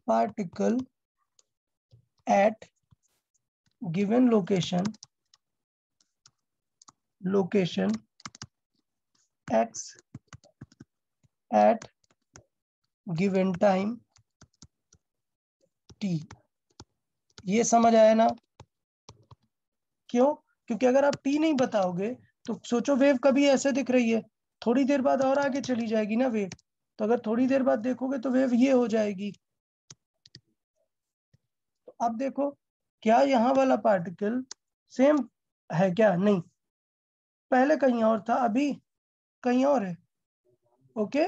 particle at given location x at given time t। ये समझ आया ना? क्यों? क्योंकि अगर आप t नहीं बताओगे तो सोचो वेव कभी ऐसे दिख रही है, थोड़ी देर बाद और आगे चली जाएगी ना वेव। तो अगर थोड़ी देर बाद देखोगे तो वेव ये हो जाएगी। तो अब देखो, क्या यहाँ वाला पार्टिकल सेम है क्या? नहीं, पहले कहीं और था, अभी कहीं और है। ओके,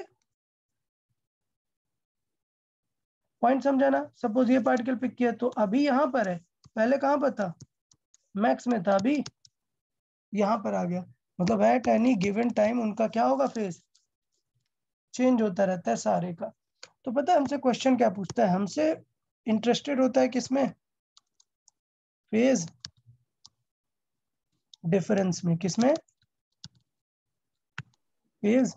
पॉइंट समझा ना? सपोज ये पार्टिकल पिक किया तो अभी यहाँ पर है, पहले कहाँ पर था? मैक्स में था, अभी यहाँ पर आ गया। मतलब एट एनी गिवन टाइम उनका क्या होगा? फेज चेंज होता रहता है सारे का। तो पता है हमसे क्वेश्चन क्या पूछता है? हमसे इंटरेस्टेड होता है किसमें? फेज डिफरेंस में। किसमें? फेज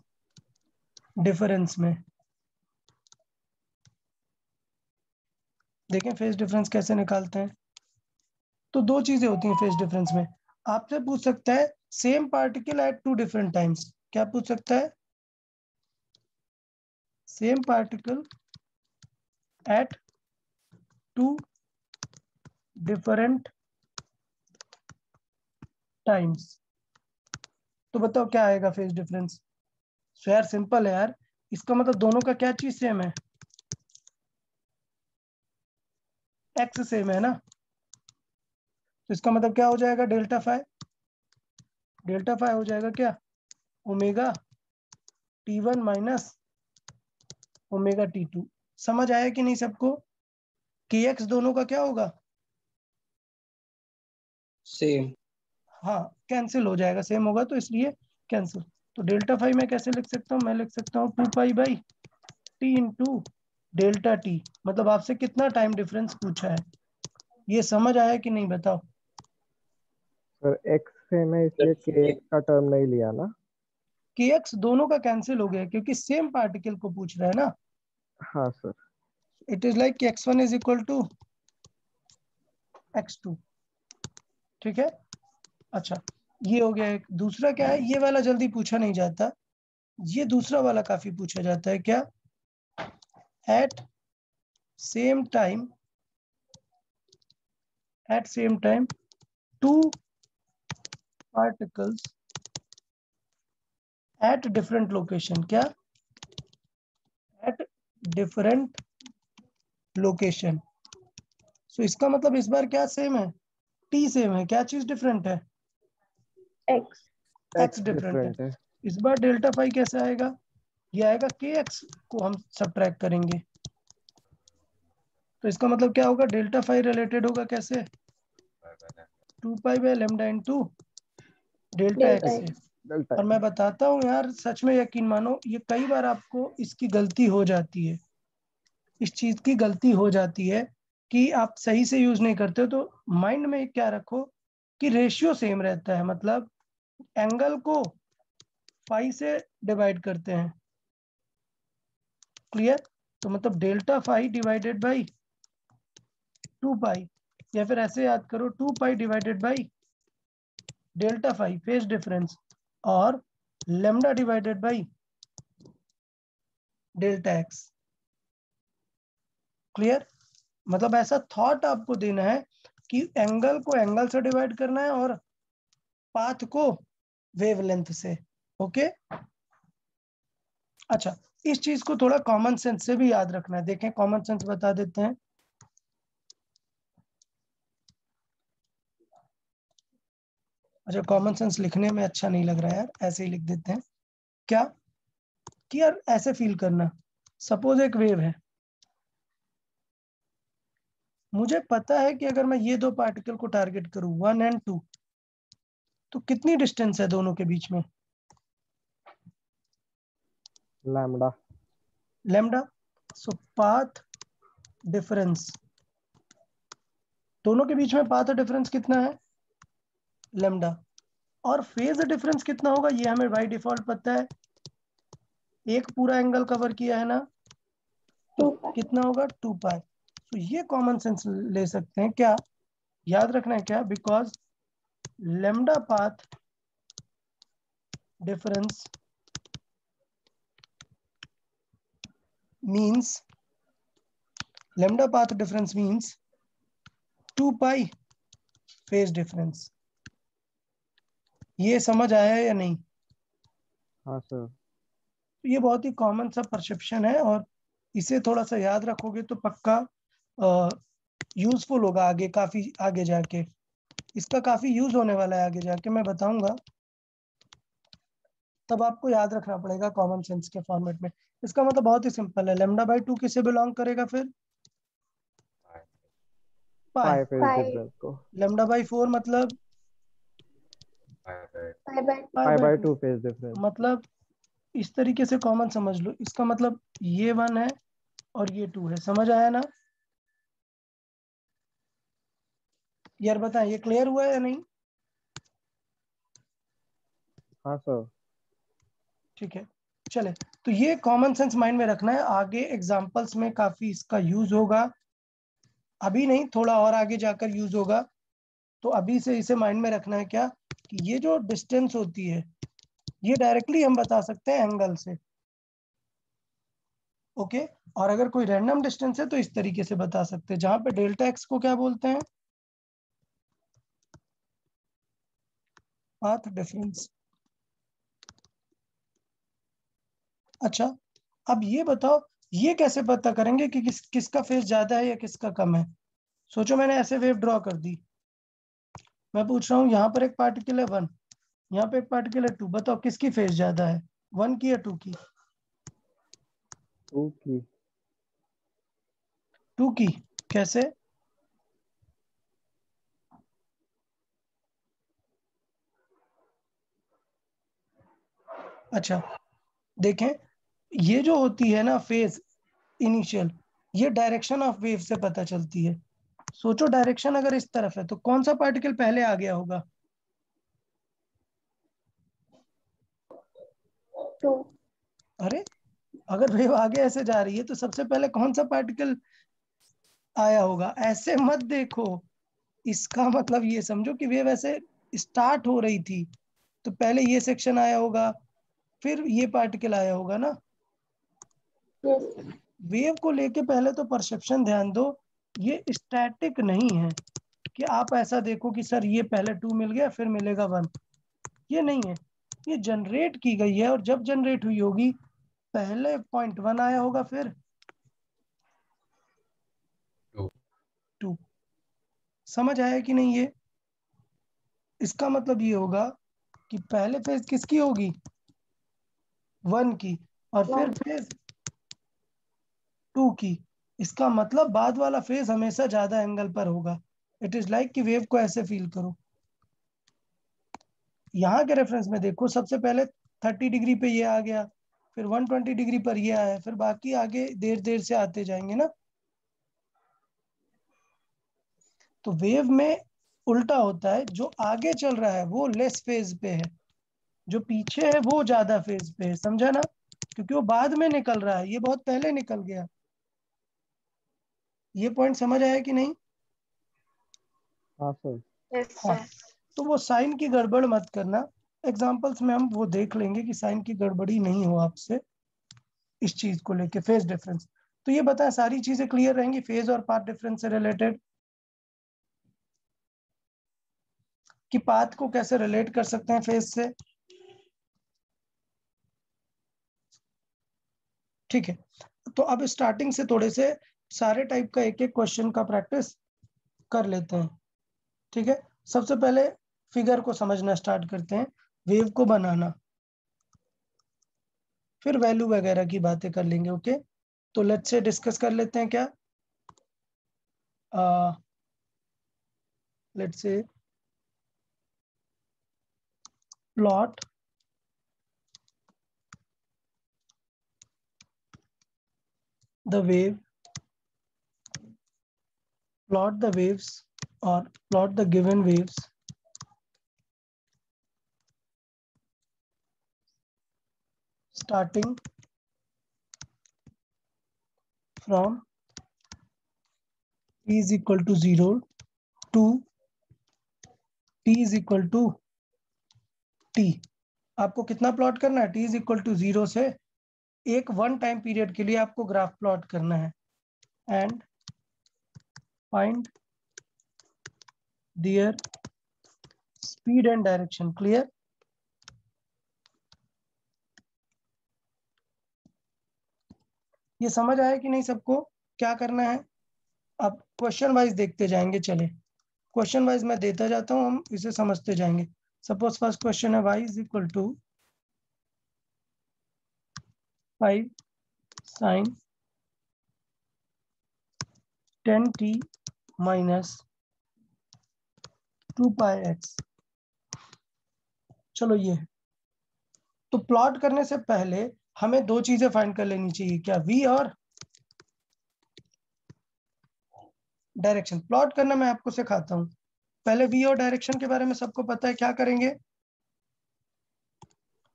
डिफरेंस में। देखें फेज डिफरेंस कैसे निकालते हैं। तो दो चीजें होती हैं फेज डिफरेंस में। आपसे पूछ सकता है same particle at two different times. क्या पूछ सकता है? Same particle at two different times. तो बताओ क्या आएगा फेज डिफरेंस। सो यार सिंपल है यार, इसका मतलब दोनों का क्या चीज सेम है? एक्स सेम है ना। तो इसका मतलब क्या हो जाएगा? Delta phi. डेल्टा फाई हो जाएगा क्या? Omega T1 minus omega T2। समझ आया कि नहीं सबको? kx दोनों का क्या होगा? सेम। हाँ कैंसिल हो जाएगा, सेम होगा तो इसलिए कैंसिल। तो डेल्टा फाई मैं कैसे लिख सकता हूँ? मैं लिख सकता हूँ 2 पाई/t इंटू डेल्टा टी। मतलब आपसे कितना टाइम डिफरेंस पूछा है, ये समझ आया कि नहीं बताओ। सर एक्स सेम है इसलिए के एक्स का टर्म नहीं लिया ना। kx दोनों का कैंसिल हो गया क्योंकि सेम पार्टिकल को पूछ रहा है ना। हाँ sir. It is like x1 is equal to x2। ठीक है। अच्छा ये हो गया एक। दूसरा क्या है, ये वाला जल्दी पूछा नहीं जाता, ये दूसरा वाला काफी पूछा जाता है। क्या? At same time, at same time two particles at different location. क्या? At different location. सो इसका मतलब इस बार क्या सेम है? टी सेम है। क्या चीज डिफरेंट है? X. एक्स एक्स डिफरेंट है। डिफरेंट है। इस बार डेल्टा फाई कैसे आएगा? ये आएगा के एक्स को हम सबट्रैक्ट करेंगे। तो इसका मतलब क्या होगा? डेल्टा फाई रिलेटेड होगा कैसे? 2 पाई/लैम्डा इंटू डेल्टा Delta एक्स से। X. डेल्टा और मैं बताता हूँ यार, सच में यकीन मानो, ये कई बार आपको इसकी गलती हो जाती है। इस चीज की गलती हो जाती है कि आप सही से यूज नहीं करते हो। तो माइंड में क्या रखो कि रेशियो सेम रहता है, मतलब एंगल को फाई से डिवाइड करते हैं। क्लियर? तो मतलब delta phi divided by 2 pi, या फिर ऐसे याद करो 2 pi divided by delta phi phase difference, और lambda divided by delta X. Clear? मतलब ऐसा थॉट आपको देना है कि एंगल को एंगल से डिवाइड करना है और पाथ को वेवलेंथ से। ओके। अच्छा इस चीज को थोड़ा कॉमन सेंस से भी याद रखना है। देखें कॉमन सेंस बता देते हैं। अच्छा कॉमन सेंस लिखने में अच्छा नहीं लग रहा है यार, ऐसे ही लिख देते हैं। क्या? कि यार ऐसे फील करना, सपोज एक वेव है, मुझे पता है कि अगर मैं ये दो पार्टिकल को टारगेट करूं 1 और 2, तो कितनी डिस्टेंस है दोनों के बीच में? लैम्डा। लैम्डा। सो पाथ डिफरेंस, दोनों के बीच में पाथ डिफरेंस कितना है? लैम्डा। और फेज डिफरेंस कितना होगा ये हमें बाय डिफॉल्ट पता है, एक पूरा एंगल कवर किया है ना, तो 2 pi. कितना होगा? 2 पाई। तो ये कॉमन सेंस ले सकते हैं। क्या याद रखना है? क्या? Because lambda path difference means lambda path difference means 2 pi phase difference. ये समझ आया या नहीं? हाँ सर। तो ये बहुत ही कॉमन सा परसेप्शन है, और इसे थोड़ा सा याद रखोगे तो पक्का यूजफुल होगा आगे, काफी आगे जाके। इसका काफी यूज होने वाला है आगे जाके, मैं बताऊंगा। तब आपको याद रखना पड़ेगा कॉमन सेंस के फॉर्मेट में। इसका मतलब बहुत ही सिंपल है, लैम्डा/2 किसे बिलोंग करेगा फिर? Pi. Pi phase Pi. Difference को। लैम्डा/4 मतलब Pi by pi pi by by two two phase difference. मतलब इस तरीके से कॉमन समझ लो। इसका मतलब ये 1 है और ये 2 है। समझ आया ना यार? बताएं ये क्लियर हुआ है या नहीं? हाँ सर। ठीक है, चले। तो ये कॉमन सेंस माइंड में रखना है, आगे एग्जांपल्स में काफी इसका यूज होगा, अभी नहीं, थोड़ा और आगे जाकर यूज होगा। तो अभी से इसे माइंड में रखना है क्या, कि ये जो डिस्टेंस होती है ये डायरेक्टली हम बता सकते हैं एंगल से। ओके, और अगर कोई रैंडम डिस्टेंस है तो इस तरीके से बता सकते हैं, जहां पे डेल्टा एक्स को क्या बोलते हैं, पाथ डिफरेंस। अच्छा, अब ये बताओ, ये कैसे पता करेंगे कि किसका फेस ज्यादा है या किसका कम है। सोचो मैंने ऐसे वेव ड्रॉ कर दी, मैं पूछ रहा हूँ यहाँ पर एक पार्टिकल है 1, यहाँ पे एक पार्टिकल है 2, बताओ किसकी फेस ज्यादा है, 1 की या 2 की। 2 की। 2 की, कैसे। अच्छा, देखें, ये जो होती है ना फेज इनिशियल, ये डायरेक्शन ऑफ वेव से पता चलती है। सोचो डायरेक्शन अगर इस तरफ है तो कौन सा पार्टिकल पहले आ गया होगा। 2। अरे, अगर वेव आगे ऐसे जा रही है तो सबसे पहले कौन सा पार्टिकल आया होगा, ऐसे मत देखो। इसका मतलब ये समझो कि वेव ऐसे स्टार्ट हो रही थी, तो पहले ये सेक्शन आया होगा, फिर ये पार्टिकल आया होगा ना। यस। वेव को लेके पहले तो परसेप्शन ध्यान दो, ये स्टैटिक नहीं है कि आप ऐसा देखो कि सर ये पहले 2 मिल गया फिर मिलेगा 1, ये नहीं है। ये जनरेट की गई है, और जब जनरेट हुई होगी पहले पॉइंट 1 आया होगा, फिर 2। समझ आया कि नहीं ये। इसका मतलब ये होगा कि पहले फेज किसकी होगी, 1 की, और फिर 1। फेज 2 की। इसका मतलब बाद वाला फेज हमेशा ज्यादा एंगल पर होगा। इट इज लाइक कि वेव को ऐसे फील करो, यहाँ के रेफरेंस में देखो, सबसे पहले 30 डिग्री पे ये आ गया, फिर 120 डिग्री पर ये आया, फिर बाकी आगे देर देर से आते जाएंगे ना। तो वेव में उल्टा होता है, जो आगे चल रहा है वो लेस फेज पे है, जो पीछे है वो ज्यादा फेज पे है, समझा ना, क्योंकि वो बाद में निकल रहा है, ये बहुत पहले निकल गया। ये पॉइंट समझ आया कि नहीं। हाँ सर। यस हाँ, सर। तो वो साइन की गड़बड़ मत करना, एग्जाम्पल्स में हम वो देख लेंगे कि साइन की गड़बड़ी नहीं हो आपसे इस चीज को लेके, फेज डिफरेंस। तो ये बताएं, सारी चीजें क्लियर रहेंगी फेज और पाथ डिफरेंस से रिलेटेड, कि पाथ को कैसे रिलेट कर सकते हैं फेज से। ठीक है, तो अब स्टार्टिंग से थोड़े से सारे टाइप का एक एक क्वेश्चन का प्रैक्टिस कर लेते हैं। ठीक है, सबसे पहले फिगर को समझना स्टार्ट करते हैं, वेव को बनाना, फिर वैल्यू वगैरह की बातें कर लेंगे। ओके, तो लेट्स से डिस्कस कर लेते हैं क्या, let's say plot the wave, plot the waves or plot the given waves starting from t is equal to 0 to t is equal to t। आपको कितना प्लॉट करना है, t is equal to 0 से एक 1 टाइम पीरियड के लिए आपको ग्राफ प्लॉट करना है, and find there speed and direction. Clear. ये समझ आया कि नहीं सबको, क्या करना है। अब क्वेश्चन वाइज देखते जाएंगे, चले क्वेश्चन वाइज मैं देता जाता हूँ, हम इसे समझते जाएंगे। सपोज फर्स्ट क्वेश्चन है y is equal to 5 sin 10t minus 2 pi x। चलो ये है। तो प्लॉट करने से पहले हमें दो चीजें फाइंड कर लेनी चाहिए, क्या, v और डायरेक्शन। प्लॉट करना मैं आपको सिखाता हूँ, पहले v और डायरेक्शन के बारे में सबको पता है, क्या करेंगे,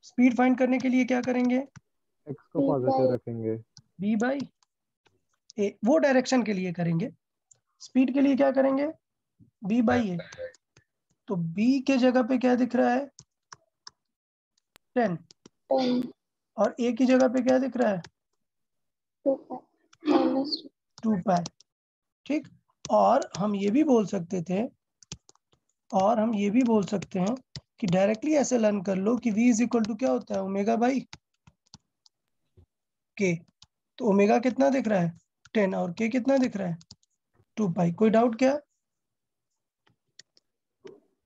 स्पीड फाइंड करने के लिए क्या करेंगे? एक्स को पॉजिटिव रखेंगे। b बाई ए, वो डायरेक्शन के लिए करेंगे। स्पीड के लिए क्या करेंगे? b by A. तो b के जगह पे क्या दिख रहा है? 10। 10 और a की जगह पे क्या दिख रहा है? 2 minus 2 पाई। ठीक। और हम ये भी बोल सकते थे, और हम ये भी बोल सकते हैं कि डायरेक्टली ऐसे लर्न कर लो कि v इज इक्वल टू क्या होता है? ओमेगा बाई के। तो ओमेगा कितना दिख रहा है? 10। और के कितना दिख रहा है? 2 पाई। कोई डाउट क्या?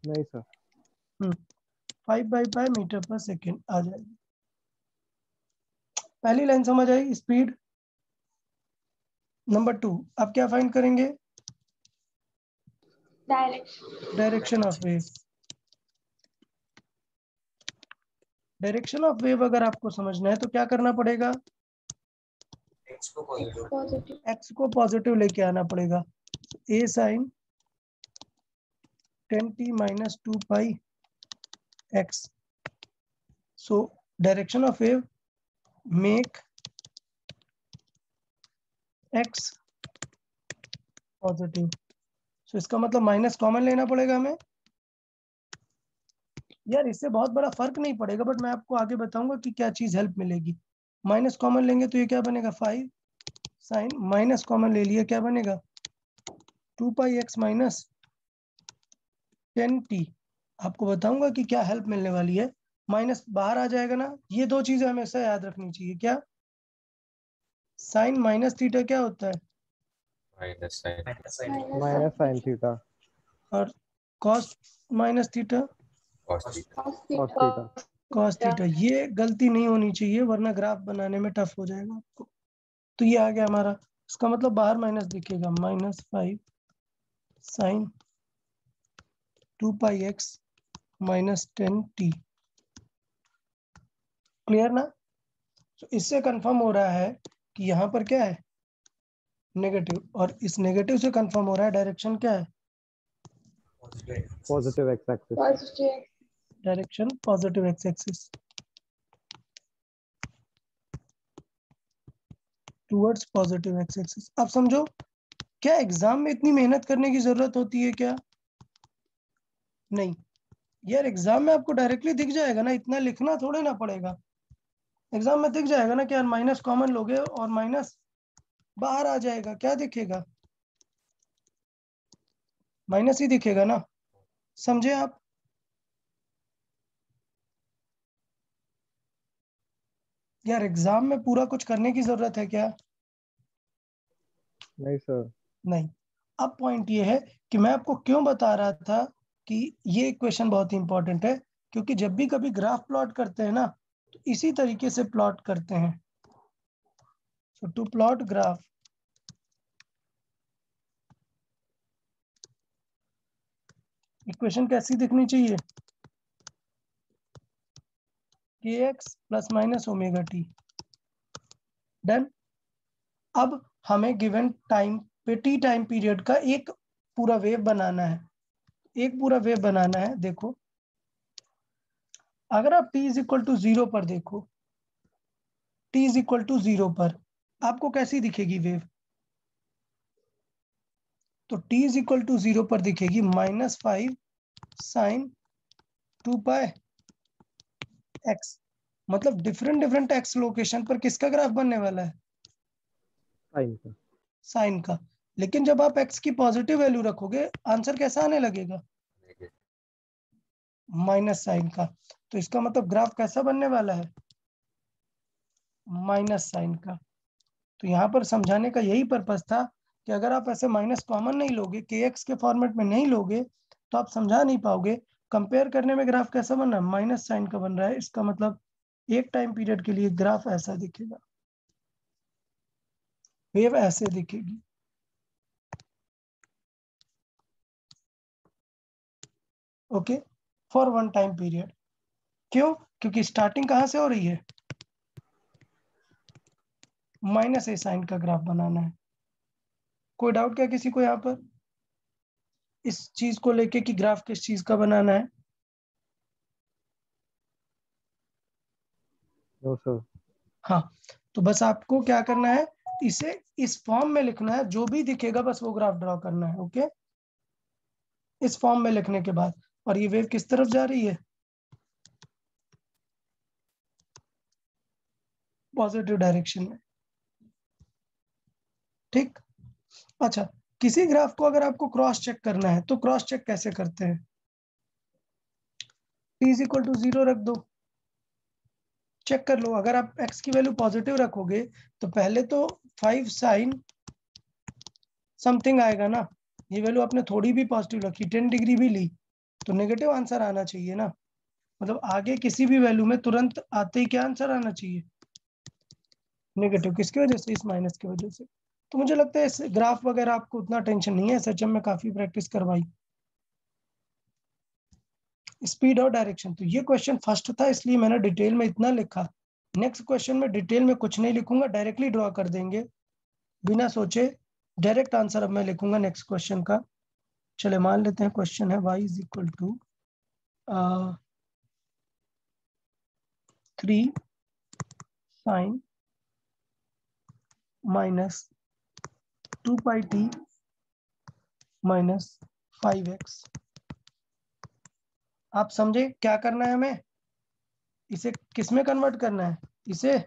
नहीं सर। 5/5 मीटर पर सेकेंड आ जाएगी। पहली लाइन समझ आई, स्पीड। नंबर 2, अब क्या फाइंड करेंगे? direction. Direction of wave. Direction of wave अगर आपको समझना है तो क्या करना पड़ेगा? Positive. एक्स को पॉजिटिव लेके आना पड़ेगा। A sine 10t minus 2 pi X. So direction of wave make X positive. So इसका मतलब माइनस कॉमन लेना पड़ेगा हमें। यार इससे बहुत बड़ा फर्क नहीं पड़ेगा, बट मैं आपको आगे बताऊंगा कि क्या चीज हेल्प मिलेगी। माइनस कॉमन लेंगे तो ये क्या बनेगा? 5 साइन, माइनस कॉमन ले लिया, क्या बनेगा? 2 पाई एक्स माइनस 10t। आपको बताऊंगा कि क्या हेल्प मिलने वाली है। माइनस बाहर आ जाएगा ना। ये दो चीजें हमेशा याद रखनी चाहिए। क्या? साइन माइनस थीटा क्या होता है? Minus Minus sine theta. और cos minus theta cos cos theta. Theta. Cos theta. ये गलती नहीं होनी चाहिए वरना ग्राफ बनाने में टफ हो जाएगा आपको। तो ये आ गया हमारा। इसका मतलब बाहर माइनस दिखेगा। -5 sign 2 pi x minus 10t। Clear ना? तो इससे कंफर्म हो रहा है कि यहाँ पर क्या है? नेगेटिव। और इस नेगेटिव से कंफर्म हो रहा है डायरेक्शन क्या है? Positive x axis. Positive. Direction positive x axis towards positive x axis. अब समझो, क्या एग्जाम में इतनी मेहनत करने की जरूरत होती है क्या? नहीं यार, एग्जाम में आपको डायरेक्टली दिख जाएगा ना, इतना लिखना थोड़े ना पड़ेगा। एग्जाम में दिख जाएगा ना कि यार माइनस कॉमन लोगे और माइनस बाहर आ जाएगा। क्या दिखेगा? माइनस ही दिखेगा ना। समझे आप? यार एग्जाम में पूरा कुछ करने की जरूरत है क्या? नहीं सर। नहीं। अब पॉइंट ये है कि मैं आपको क्यों बता रहा था कि ये क्वेश्चन बहुत ही इंपॉर्टेंट है, क्योंकि जब भी कभी ग्राफ प्लॉट करते हैं ना तो इसी तरीके से प्लॉट करते हैं। सो टू प्लॉट ग्राफ, इक्वेशन कैसी दिखनी चाहिए? kx plus minus omega T. Done. अब हमें गिवन टाइम पे टी टाइम पीरियड का एक पूरा वेव बनाना है। एक पूरा वेव बनाना है। देखो, अगर आप t इज इक्वल टू 0 पर देखो, t इज इक्वल टू 0 पर आपको कैसी दिखेगी वेव? तो t इज इक्वल टू 0 पर दिखेगी -5 साइन 2 पाई एक्स। मतलब डिफरेंट डिफरेंट एक्स लोकेशन पर किसका ग्राफ बनने वाला है? साइन का। साइन का। लेकिन जब आप एक्स की पॉजिटिव वैल्यू रखोगे आंसर कैसा आने लगेगा? माइनस साइन का। तो इसका मतलब ग्राफ कैसा बनने वाला है? माइनस साइन का। तो यहाँ पर समझाने का यही पर्पस था कि अगर आप ऐसे माइनस कॉमन नहीं लोगे, के एक्स के फॉर्मेट में नहीं लोगे, तो आप समझा नहीं पाओगे। कंपेयर करने में ग्राफ कैसा बन रहा है? माइनस साइन का बन रहा है। इसका मतलब एक टाइम पीरियड के लिए ग्राफ ऐसा दिखेगा, वेव ऐसे दिखेगी। Okay, for one time period. क्यों? क्योंकि स्टार्टिंग कहाँ से हो रही है? माइनस ए साइन का ग्राफ बनाना है। कोई डाउट क्या किसी को यहाँ पर इस चीज को लेके कि ग्राफ किस चीज का बनाना है? No sir. हाँ, तो बस आपको क्या करना है, इसे इस फॉर्म में लिखना है, जो भी दिखेगा बस वो ग्राफ ड्रॉ करना है। ओके, इस फॉर्म में लिखने के बाद, और ये वेव किस तरफ जा रही है, पॉजिटिव डायरेक्शन में। ठीक, अच्छा, किसी ग्राफ को अगर आपको क्रॉस चेक करना है तो क्रॉस चेक कैसे करते हैं, t इज इक्वल टू 0 रख दो, चेक कर लो। अगर आप x की वैल्यू पॉजिटिव रखोगे तो पहले तो 5 साइन समथिंग आएगा ना, ये वैल्यू आपने थोड़ी भी पॉजिटिव रखी, 10 डिग्री भी ली तो नेगेटिव आंसर आना चाहिए ना, मतलब आगे किसी भी वैल्यू में तुरंत आते ही क्या आंसर आना चाहिए, नेगेटिव। किसकी वजह से, इस माइनस की वजह से। तो मुझे लगता है इस ग्राफ वगैरह आपको उतना टेंशन नहीं है, सच में काफी प्रैक्टिस करवाई। स्पीड और डायरेक्शन, तो ये क्वेश्चन फर्स्ट था इसलिए मैंने डिटेल में इतना लिखा। नेक्स्ट क्वेश्चन में डिटेल में कुछ नहीं लिखूंगा, डायरेक्टली ड्रॉ कर देंगे बिना सोचे, डायरेक्ट आंसर अब मैं लिखूंगा नेक्स्ट क्वेश्चन का। चले मान लेते हैं क्वेश्चन है y is equal to 3 sine minus 2 pi t minus 5x। आप समझे क्या करना है हमें, इसे किस में कन्वर्ट करना है, इसे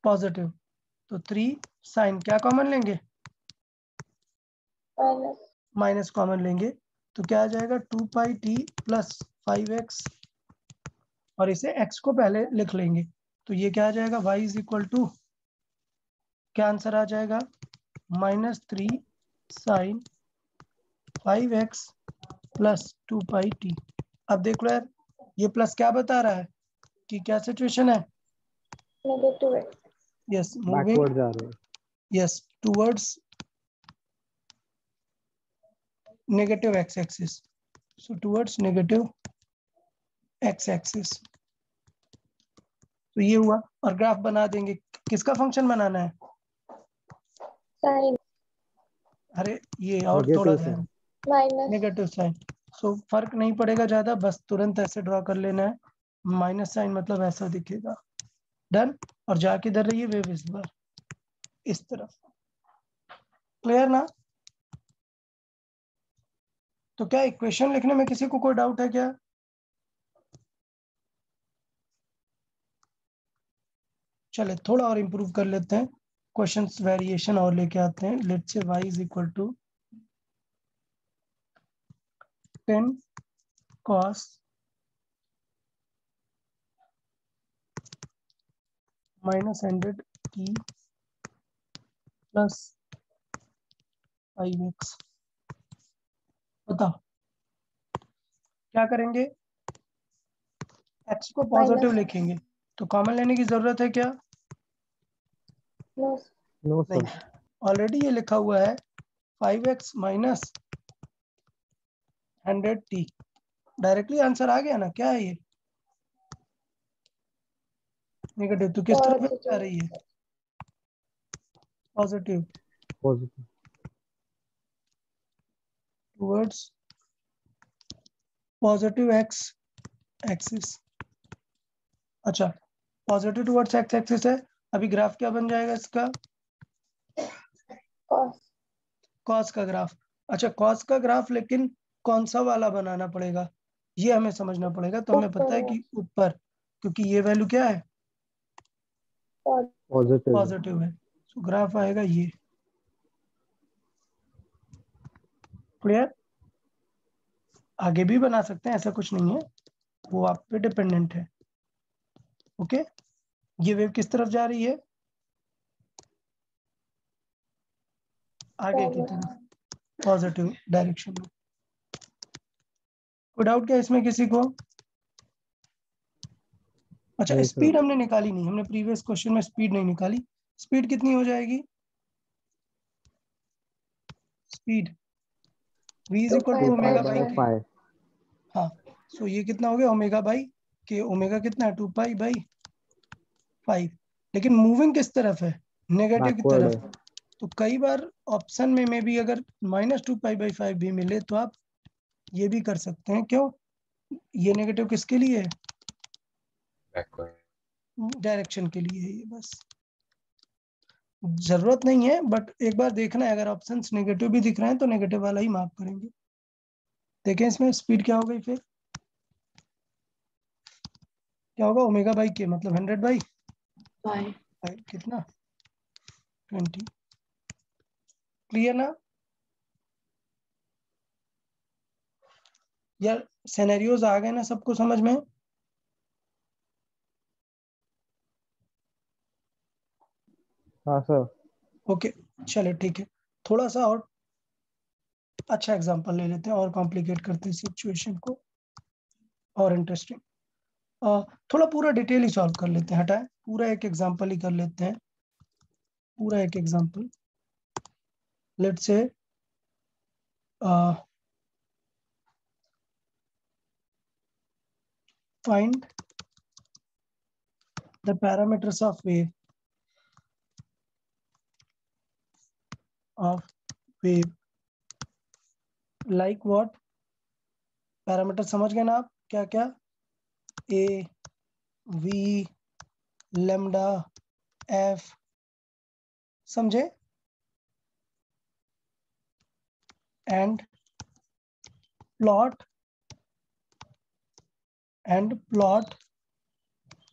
पॉजिटिव। तो 3 साइन क्या कॉमन लेंगे, माइनस माइनस कॉमन लेंगे, तो क्या आ जाएगा 2 पाई t प्लस 5x, और इसे x को पहले लिख लेंगे, तो ये क्या आ जाएगा y इज इक्वल टू, क्या आंसर आ जाएगा, -3 sign 5x plus 2 pi t। अब देख लो यार, ये प्लस क्या बता रहा है कि क्या सिचुएशन है, नेगेटिव है। यस मूविंग, बैकवर्ड जा रहे हैं। Yes towards negative x axis, so towards negative x axis. तो ये हुआ, और ग्राफ बना देंगे, किसका फंक्शन बनाना है, साइन अरे ये और थोड़ा नेगेटिव ध्यान, sine. Minus negative sine. So फर्क नहीं पड़ेगा ज्यादा, बस तुरंत ऐसे ड्रॉ कर लेना है, माइनस साइन मतलब ऐसा दिखेगा, डन। और जा किधर रही है वेव, इस बार इस तरफ, क्लियर ना। तो क्या इक्वेशन लिखने में किसी को कोई डाउट है क्या, चले थोड़ा और इंप्रूव कर लेते हैं, क्वेश्चंस वेरिएशन और लेके आते हैं। Let's say y is equal to 10 cos minus 100 t plus 5x। बताओ क्या करेंगे, x को पॉजिटिव माइनस लिखेंगे, तो कॉमन लेने की जरूरत है क्या, नो नो नहीं, सर। ऑलरेडी ये लिखा हुआ है 5x minus 100t, directly answer आ गया ना, क्या है ये, नेगेटिव। तो किस तरफ जा पॉजिटिव रही है, positive positive. Towards positive x axis. अच्छा, पॉजिटिव टुवर्ड्स x एक्सिस है, अभी ग्राफ क्या बन जाएगा इसका, कॉस कॉस का ग्राफ। अच्छा, कॉस का ग्राफ लेकिन कौन सा वाला बनाना पड़ेगा, ये हमें समझना पड़ेगा। तो हमें पता है ऊपर कि ऊपर, क्योंकि ये वैल्यू क्या है, पॉजिटिव। पॉजिटिव है, तो ग्राफ आएगा ये, क्लियर। आगे भी बना सकते हैं, ऐसा कुछ नहीं है, वो आप पे डिपेंडेंट है। ओके, ये वेव किस तरफ जा रही है, आगे की तरफ, पॉजिटिव डायरेक्शन में। कोई डाउट क्या इसमें किसी को, अच्छा नहीं स्पीड सर। हमने निकाली नहीं, हमने प्रीवियस क्वेश्चन में स्पीड नहीं निकाली, स्पीड कितनी हो जाएगी, speed v is equal to 2 omega by minus K, 5। हाँ, सो ये कितना हो गया, ओमेगा बाई के, ओमेगा कितना है 2 पाई बाई 5, लेकिन मूविंग किस तरफ है, नेगेटिव की बैकवर्ड है। तरफ। तो कई बार ऑप्शन में भी अगर -2 पाई बाई 5 भी मिले तो आप ये भी कर सकते हैं, क्यों, ये नेगेटिव किसके लिए है, बैकवर्ड डायरेक्शन के लिए है ये, बस जरूरत नहीं है, बट एक बार देखना है, अगर ऑप्शंस नेगेटिव भी दिख रहे हैं तो नेगेटिव वाला ही मार्क करेंगे। देखें इसमें स्पीड क्या हो गई, फिर क्या होगा, ओमेगा बाई के मतलब 100 बाई कितना 20। क्लियर ना? यार सिनेरियोज आ गए ना सबको समझ में? हाँ सर। ओके चलो ठीक है, थोड़ा सा और अच्छा एग्जांपल ले लेते हैं और कॉम्प्लिकेट करते हैं सिचुएशन को और इंटरेस्टिंग। थोड़ा पूरा डिटेल ही सॉल्व कर लेते हैं, हटाए पूरा एक एग्जांपल ही कर लेते हैं, पूरा एक example. Let's say find the parameters of wave like what? Parameter समझ गए ना आप, क्या क्या? ए, वी, लेमडा, एफ, समझे? And plot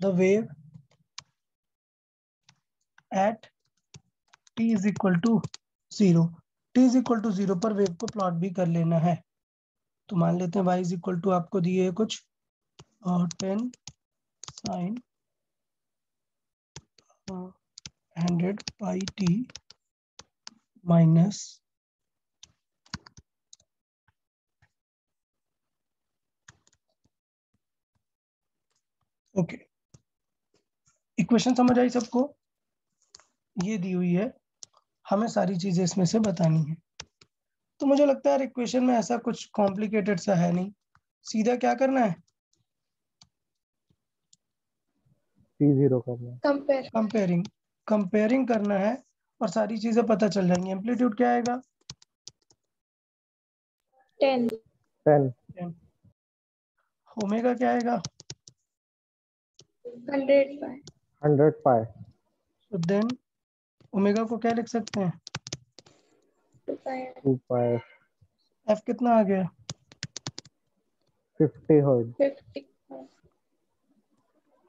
the wave at t is equal to 0। t is equal to 0 पर वेव को प्लॉट भी कर लेना है। तो मान लेते हैं y is equal to आपको दिए है कुछ 10 sin 100 pi t minus okay. Equation समझ आई सबको? ये दी हुई है, हमें सारी चीजें इसमें से बतानी है। तो मुझे लगता है यार इक्वेशन में ऐसा कुछ कॉम्प्लिकेटेड सा है नहीं, सीधा क्या करना है, T0 करना है। कंपेयरिंग करना है और सारी चीजें पता चल जाएंगी। एम्पलीट्यूड क्या आएगा? 10 10 ओमेगा क्या आएगा? 100 by 100 pi तो देन ओमेगा को क्या लिख सकते हैं? 2 pi 2 pi एफ कितना आ गया? 50 हर्ट्ज। 50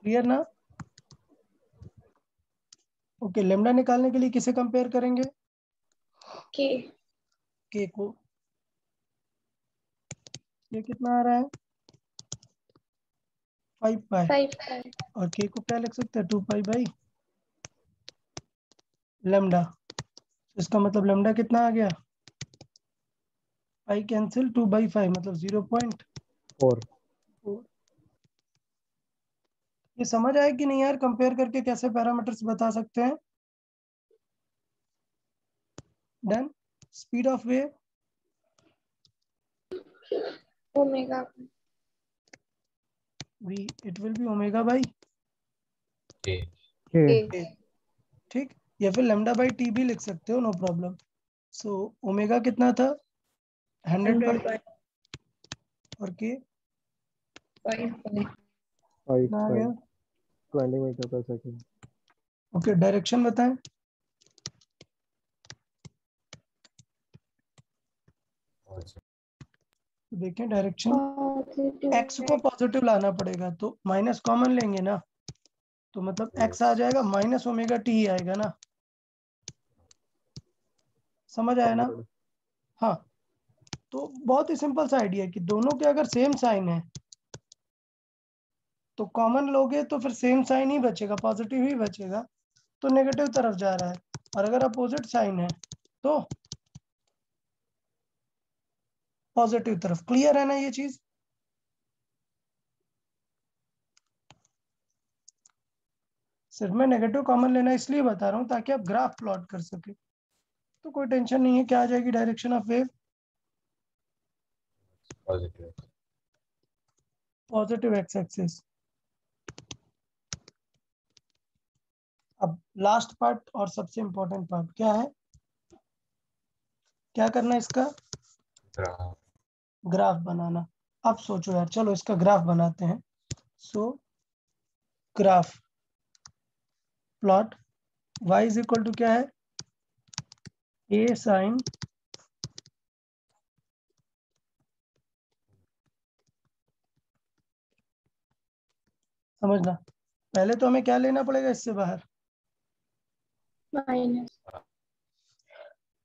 क्लियर ना? ओके, लेमडा निकालने के लिए किसे कंपेयर करेंगे? k के को। ये कितना आ रहा है? 5 पाई 5 pi और के को क्या लिख सकते हैं? 2 पाई बाई लेमडा। इसका मतलब लेमडा कितना आ गया? पाई कैंसिल 2 बाई 5 मतलब 0.4। 4 ये समझ आया कि नहीं यार, कंपेयर करके कैसे पैरामीटर्स बता सकते हैं? Done. Speed of wave omega v, it will be omega by K k ठीक, या फिर लेमडा बाई टी भी लिख सकते हो, नो प्रॉब्लम। सो ओमेगा कितना था? 100 बाई 100 और के 5 pi 5 कितना आ pi गया? 20 मीटर पर सेकंड। ओके, डायरेक्शन बताएं। देखें डायरेक्शन, एक्स को पॉजिटिव लाना पड़ेगा तो माइनस कॉमन लेंगे ना, तो मतलब एक्स आ जाएगा माइनस ओमेगा टी ही आएगा ना। समझ आया ना? हाँ, तो बहुत ही सिंपल सा आइडिया है कि दोनों के अगर सेम साइन है तो कॉमन लोगे तो फिर सेम साइन ही बचेगा, पॉजिटिव ही बचेगा, तो नेगेटिव तरफ जा रहा है। और अगर अपोजिट साइन है तो पॉजिटिव तरफ। क्लियर है ना ये चीज? सिर्फ मैं नेगेटिव कॉमन लेना इसलिए बता रहा हूँ ताकि आप ग्राफ प्लॉट कर सके। तो कोई टेंशन नहीं है, क्या आ जाएगी direction of wave? Positive x axis. अब लास्ट पार्ट और सबसे इंपॉर्टेंट पार्ट क्या है? क्या करना है इसका? ग्राफ बनाना। अब सोचो यार, चलो इसका ग्राफ बनाते हैं। So graph plot y is equal to क्या है, a साइन समझना, पहले तो हमें क्या लेना पड़ेगा इससे बाहर, माइनस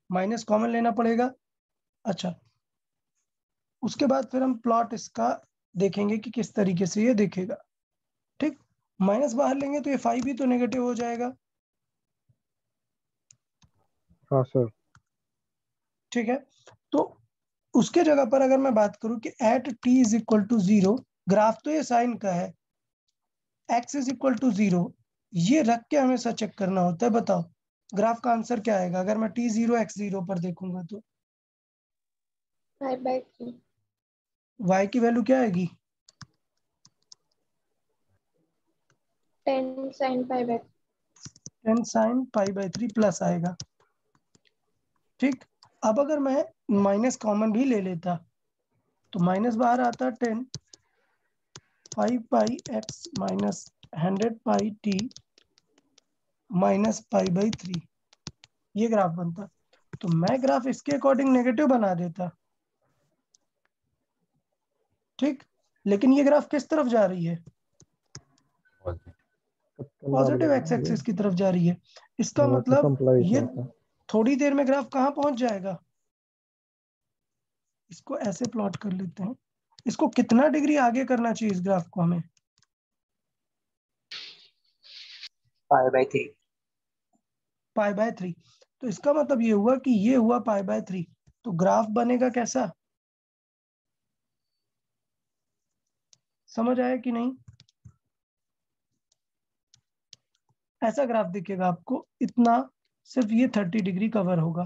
माइनस कॉमन लेना पड़ेगा। अच्छा, उसके बाद फिर हम प्लॉट इसका देखेंगे कि किस तरीके से ये दिखेगा। ठीक, माइनस बाहर लेंगे तो ये 5 भी तो नेगेटिव हो जाएगा। हाँ सर। ठीक है, तो उसके जगह पर अगर मैं बात करूं कि at t is equal to 0, graph तो ये साइन का है, x इज इक्वल टू 0, ये रख के हमेशा चेक करना होता है। बताओ ग्राफ का आंसर क्या आएगा अगर मैं t0 x0 पर देखूंगा तो 5/3 y की वैल्यू क्या आएगी, 10 sin 5/3 10 sine pi by 3 plus आएगा। ठीक, अब अगर मैं माइनस कॉमन भी ले लेता तो माइनस बाहर आता 10 5 पाई x minus 100 pi t minus pi by 3, ये ग्राफ बनता। तो मैं ग्राफ इसके अकॉर्डिंग नेगेटिव बना देता। ठीक, लेकिन ये ग्राफ किस तरफ जा रही है, पॉजिटिव एक्स एक्सिस की तरफ जा रही है। इसका मतलब कंप्लाइज ये होता है। थोड़ी देर में ग्राफ कहाँ पहुंच जाएगा, इसको ऐसे प्लॉट कर लेते हैं, इसको कितना डिग्री आगे करना चाहिए इस ग्राफ को हमें, π/3। Pi by 3। तो इसका मतलब ये हुआ कि ये हुआ पाई बाय 3, तो ग्राफ बनेगा कैसा, समझ आया कि नहीं, ऐसा ग्राफ दिखेगा आपको, इतना सिर्फ ये 30 डिग्री कवर होगा।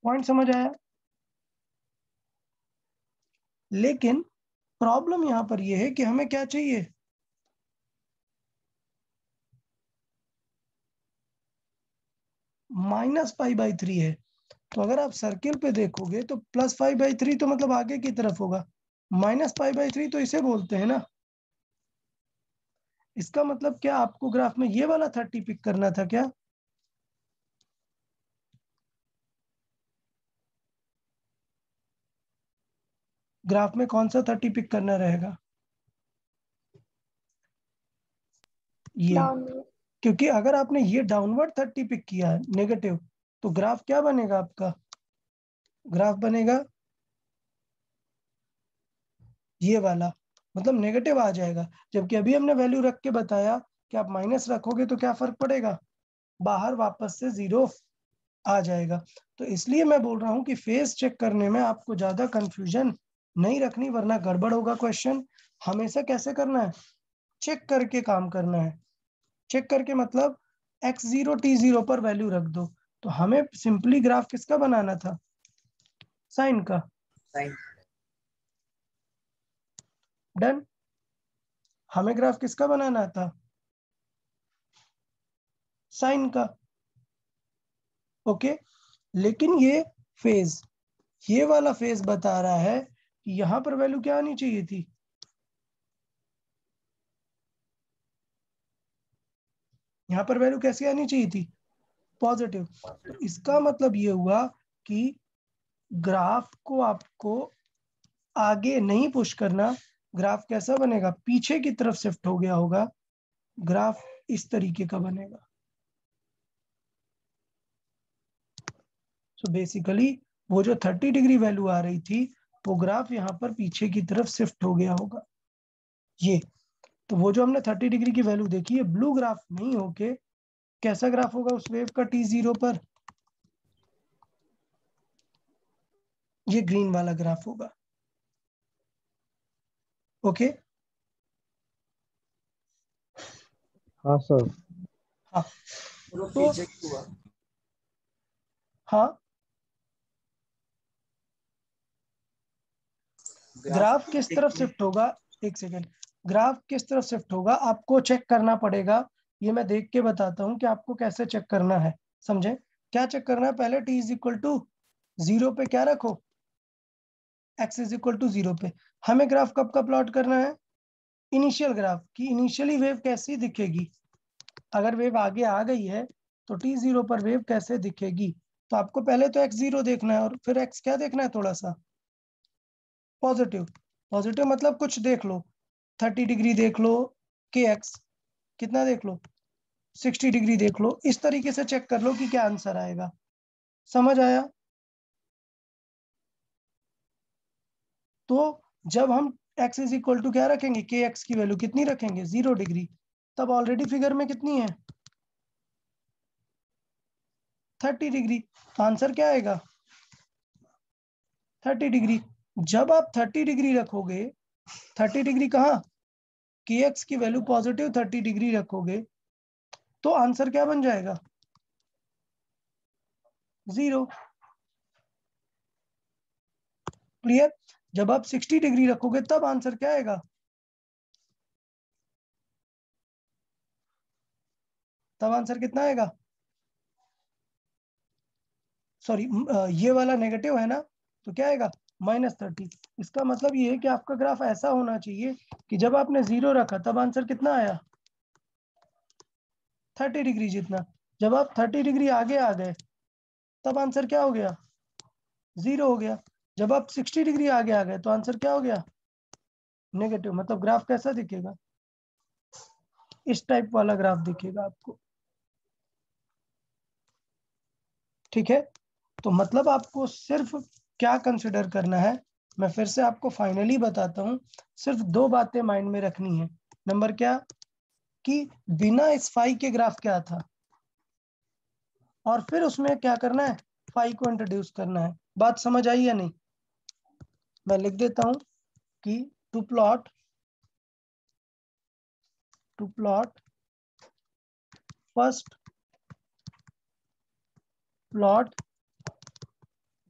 पॉइंट समझ आया, लेकिन प्रॉब्लम यहां पर यह है कि हमें क्या चाहिए, माइनस पाई बाई 3 है। तो अगर आप सर्किल पे देखोगे तो प्लस 5/3 तो मतलब आगे की तरफ होगा, माइनस पाई बाई 3 तो इसे बोलते हैं ना। इसका मतलब क्या आपको ग्राफ में ये वाला 30 पिक करना था क्या, ग्राफ में कौन सा 30 पिक करना रहेगा, ये, डाउनवर्ड क्योंकि अगर आपने ये डाउनवर्ड 30 पिक किया है नेगेटिव, तो ग्राफ क्या बनेगा आपका, ग्राफ बनेगा ये वाला, मतलब नेगेटिव आ जाएगा। जबकि अभी हमने वैल्यू रख के बताया कि आप माइनस रखोगे तो क्या फर्क पड़ेगा, बाहर वापस से 0 आ जाएगा। तो इसलिए मैं बोल रहा हूं कि फेस चेक करने में आपको ज्यादा कंफ्यूजन नहीं रखनी, वरना गड़बड़ होगा क्वेश्चन। हमेशा कैसे करना है, चेक करके काम करना है। चेक करके मतलब x0 t0 पर वैल्यू रख दो। तो हमें सिंपली ग्राफ किसका बनाना था, साइन का। साइन डन, हमें ग्राफ किसका बनाना था, साइन का। ओके, लेकिन ये वाला फेज बता रहा है कि यहां पर वैल्यू क्या आनी चाहिए थी, यहां पर वैल्यू कैसी आनी चाहिए थी, पॉजिटिव। तो इसका मतलब ये हुआ कि ग्राफ को आपको आगे नहीं पुश करना, ग्राफ कैसा बनेगा, पीछे की तरफ शिफ्ट हो गया होगा, ग्राफ इस तरीके का बनेगा। सो बेसिकली वो जो 30 डिग्री वैल्यू आ रही थी, वो ग्राफ यहाँ पर पीछे की तरफ शिफ्ट हो गया होगा। ये तो वो जो हमने 30 डिग्री की वैल्यू देखी है, ब्लू ग्राफ नहीं होके कैसा ग्राफ होगा उस वेव का t0 पर, ये ग्रीन वाला ग्राफ होगा। ओके, हाँ सर। हाँ ग्रुप तो चेक हुआ। हाँ, ग्राफ किस तरफ शिफ्ट होगा, एक सेकेंड, ग्राफ किस तरफ शिफ्ट होगा आपको चेक करना पड़ेगा। ये मैं देख के बताता हूँ कि आपको कैसे चेक करना है, समझे। क्या चेक करना है, पहले t इज इक्वल टू 0 पे क्या रखो, x इज इक्वल टू 0 पे। हमें ग्राफ कब का प्लॉट करना है, इनिशियल ग्राफ की इनिशियली वेव कैसी दिखेगी, अगर वेव आगे आ गई है तो t0 पर वेव कैसे दिखेगी। तो आपको पहले तो x0 देखना है और फिर x क्या देखना है, थोड़ा सा पॉजिटिव। पॉजिटिव मतलब कुछ देख लो, 30 डिग्री देख लो, kx कितना देख लो, 60 डिग्री देख लो, इस तरीके से चेक कर लो कि क्या आंसर आएगा। समझ आया। तो जब हम x इज इक्वल टू क्या रखेंगे, के एक्स की वैल्यू कितनी रखेंगे, 0 डिग्री, तब ऑलरेडी फिगर में कितनी है 30 डिग्री, तो आंसर क्या आएगा 30 डिग्री। जब आप 30 डिग्री रखोगे, 30 डिग्री कहाँ, के एक्स की वैल्यू पॉजिटिव 30 डिग्री रखोगे तो आंसर क्या बन जाएगा 0। क्लियर। जब आप 60 डिग्री रखोगे तब आंसर क्या आएगा, तब आंसर कितना आएगा, सॉरी ये वाला नेगेटिव है ना, तो क्या आएगा -30। इसका मतलब ये है कि आपका ग्राफ ऐसा होना चाहिए कि जब आपने 0 रखा तब आंसर कितना आया 30 डिग्री जितना। जब आप 30 डिग्री आगे आ गए तब आंसर क्या हो गया 0 हो गया। जब आप 60 डिग्री आगे आ गए तो आंसर क्या हो गया नेगेटिव। मतलब ग्राफ कैसा दिखेगा, इस टाइप वाला ग्राफ दिखेगा आपको। ठीक है, तो मतलब आपको सिर्फ क्या कंसिडर करना है, मैं फिर से आपको फाइनली बताता हूं, सिर्फ 2 बातें माइंड में रखनी है। नंबर क्या, कि बिना इस फाई के ग्राफ क्या था, और फिर उसमें क्या करना है, फाई को इंट्रोड्यूस करना है। बात समझ आई या नहीं। मैं लिख देता हूं कि to plot first plot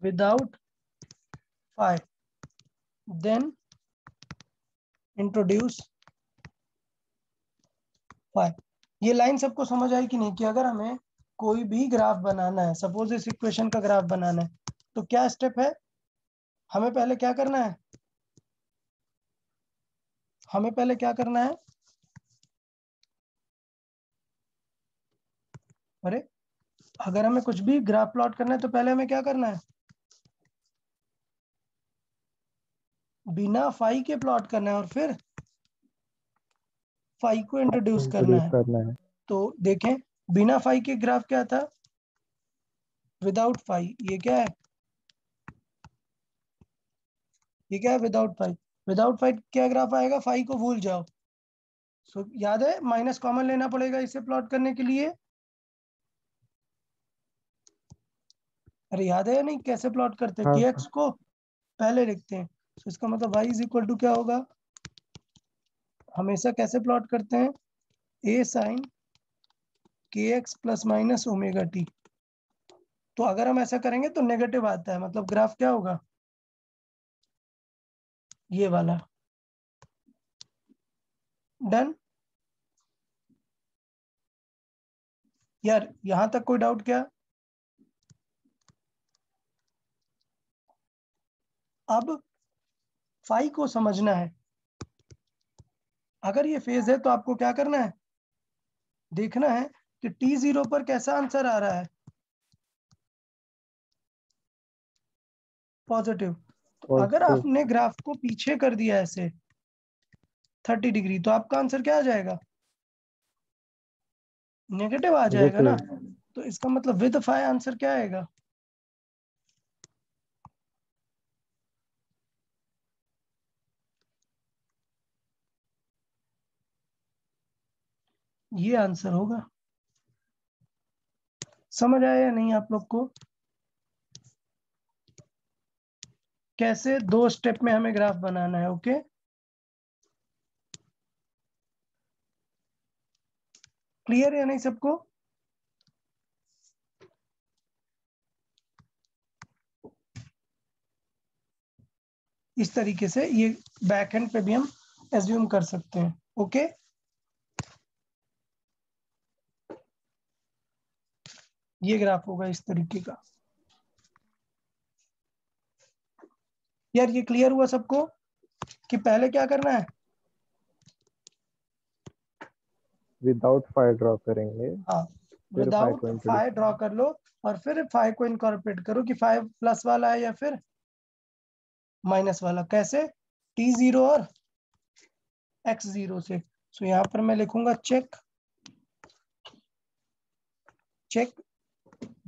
without phi, then introduce phi. ये लाइन सबको समझ आई कि नहीं, कि अगर हमें कोई भी ग्राफ बनाना है, सपोज इस इक्वेशन का ग्राफ बनाना है, तो क्या स्टेप है, हमें पहले क्या करना है, हमें पहले क्या करना है, अरे अगर हमें कुछ भी ग्राफ प्लॉट करना है तो पहले हमें क्या करना है, बिना फाई के प्लॉट करना है और फिर फाई को इंट्रोड्यूस करना इंट्रोड्यूस है। करना है। तो देखें, बिना फाई के ग्राफ क्या था, विदाउट फाई, ये क्या है, ये क्या है विदाउट फाई। विदाउट फाई क्या ग्राफ आएगा, फाई को भूल जाओ। सो याद है माइनस कॉमन लेना पड़ेगा इसे प्लॉट करने के लिए। अरे याद है या नहीं, कैसे प्लॉट करते हैं, हाँ के सर। एक्स को पहले लिखते हैं। तो इसका मतलब y इज इक्वल टू क्या होगा, हमेशा कैसे प्लॉट करते हैं, a साइन के x plus minus omega T. तो अगर हम ऐसा करेंगे तो नेगेटिव आता है, मतलब ग्राफ क्या होगा ये वाला। डन। यार यहां तक कोई डाउट क्या, अब फाई को समझना है। अगर ये फेज है तो आपको क्या करना है, देखना है कि t0 पर कैसा आंसर आ रहा है, पॉजिटिव। तो अगर पॉजिटिव। आपने ग्राफ को पीछे कर दिया ऐसे 30 डिग्री, तो आपका आंसर क्या आ जाएगा, नेगेटिव आ जाएगा ना। नेगेटिव। तो इसका मतलब विद फाई आंसर क्या आएगा, ये आंसर होगा। समझ आया या नहीं आप लोग को, कैसे 2 स्टेप में हमें ग्राफ बनाना है। ओके, क्लियर है नहीं सबको। इस तरीके से ये बैक एंड पे भी हम एज्यूम कर सकते हैं। ओके, ये ग्राफ होगा इस तरीके का। यार ये क्लियर हुआ सबको कि पहले क्या करना है, विदाउट फाइव ड्रॉ करेंगे, हाँ, फिर विदाउट फाइव को फाइव ड्रॉ कर लो और फिर फाइव को इनकॉर्पोरेट करो कि फाइव प्लस वाला है या फिर माइनस वाला। कैसे? t0 और x0 से। सो यहाँ पर मैं लिखूंगा check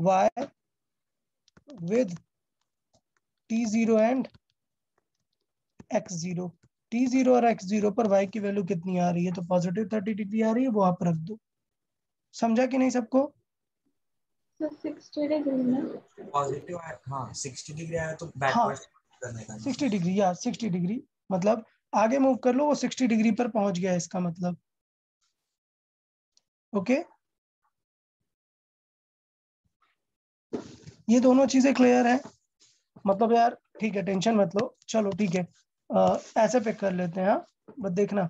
y with t0 and x0। t0 और x0 पर y की वैल्यू कितनी आ रही है? तो पॉजिटिव 30 डिग्री आ रही है, वो आप रख दो। समझा कि नहीं सबको? तो 60 डिग्री ना। पॉजिटिव है, हाँ 60 डिग्री आया तो हाँ, बैकवर्ड करने का 60 डिग्री या 60 डिग्री मतलब आगे मूव कर लो, वो 60 डिग्री पर पहुंच गया इसका मतलब। ओके, ये दोनों चीजें क्लियर है? मतलब यार ठीक है, टेंशन मत लो, चलो ठीक है। ऐसे पिक कर लेते हैं। हाँ, बस देखना।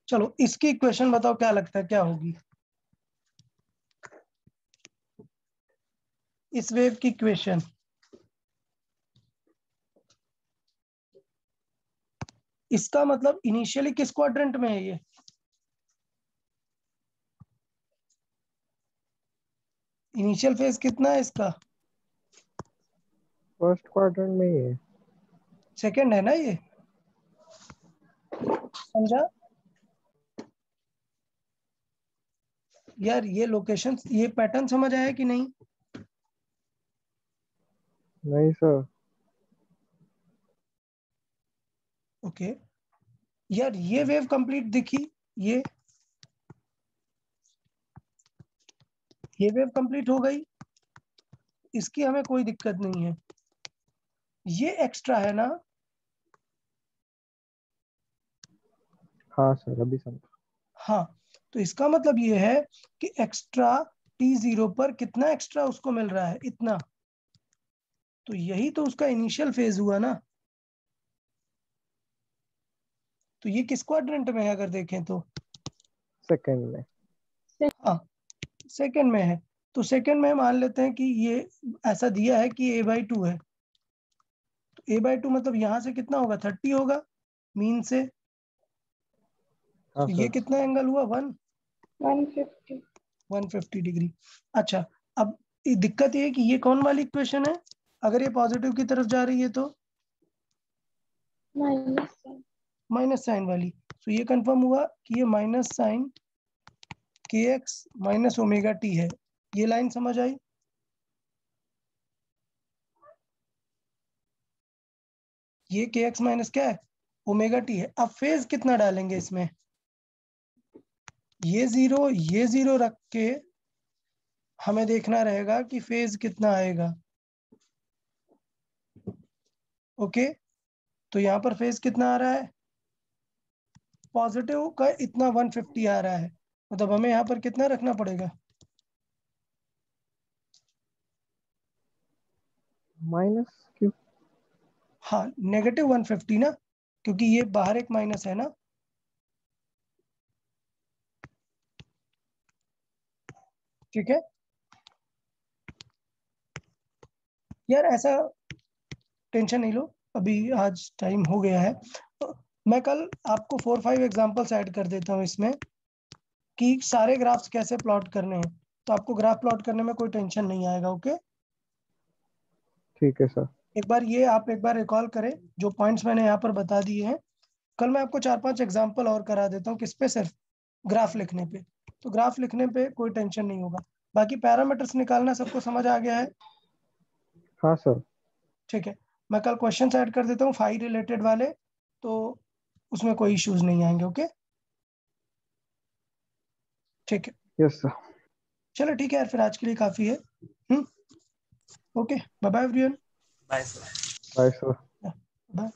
चलो इसकी इक्वेशन बताओ, क्या लगता है क्या होगी इस वेव की इक्वेशन? इसका मतलब इनिशियली किस क्वाड्रेंट में है ये? इनिशियल फेज कितना है इसका? फर्स्ट क्वाड्रेंट में ही है। सेकंड है ना ये? समझा यार? ये लोकेशन, ये पैटर्न समझ आया कि नहीं? नहीं सर। ओके यार, ये वेव कंप्लीट दिखी, ये वेव कंप्लीट हो गई, इसकी हमें कोई दिक्कत नहीं है। ये एक्स्ट्रा है ना? हाँ सर, अभी समझ। हाँ, तो इसका मतलब ये है कि एक्स्ट्रा t0 पर कितना एक्स्ट्रा उसको मिल रहा है? इतना। तो यही तो उसका इनिशियल फेज हुआ ना। तो ये किस क्वाड्रेंट में है अगर देखें तो? सेकंड में। हाँ, सेकंड में है। तो सेकंड में मान लेते हैं कि ये ऐसा दिया है कि a/2 है। तो a/2 मतलब यहाँ से कितना होगा? 30 होगा मीन से। हाँ तो ये सर। कितना एंगल हुआ? 150 150 डिग्री। अच्छा, अब दिक्कत ये है कि ये कौन वाली इक्वेशन है? अगर ये पॉजिटिव की तरफ जा रही है तो माइनस माइनस साइन वाली। तो ये कंफर्म हुआ कि ये minus sine kx minus omega T है। ये लाइन समझ आई? ये kx माइनस क्या है? ओमेगा टी है। अब फेज कितना डालेंगे इसमें? ये जीरो रख के हमें देखना रहेगा कि फेज कितना आएगा। ओके, तो यहाँ पर फेज कितना आ रहा है? पॉजिटिव का इतना 150 आ रहा है, मतलब हमें यहाँ पर कितना रखना पड़ेगा? माइनस क्यों? हाँ, नेगेटिव 150 ना, क्योंकि ये बाहर एक माइनस है ना। ठीक है यार, ऐसा टेंशन नहीं लो, अभी आज टाइम हो गया है। तो मैं कल आपको 4-5 एग्जांपल्स ऐड कर देता हूँ इसमें कि सारे ग्राफ्स कैसे प्लॉट करने हैं। तो आपको ग्राफ प्लॉट करने में कोई टेंशन नहीं आएगा। ओके, ठीक है सर। एक बार ये आप एक बार रिकॉल करें जो पॉइंट्स मैंने यहाँ पर बता दिए हैं। कल मैं आपको 4-5 एग्जाम्पल और करा देता हूँ, किस पे? सिर्फ ग्राफ लिखने पे। तो ग्राफ लिखने पे कोई टेंशन नहीं होगा। बाकी पैरामीटर्स निकालना सबको समझ आ गया है? हाँ सर। ठीक है, मैं कल क्वेश्चन ऐड कर देता हूँ फाई रिलेटेड वाले, तो उसमें कोई इश्यूज नहीं आएंगे। ओके, ठीक है, यस सर। चलो ठीक है यार, फिर आज के लिए काफी है। Okay, bye bye everyone. Bye sir. Bye sir. Bye.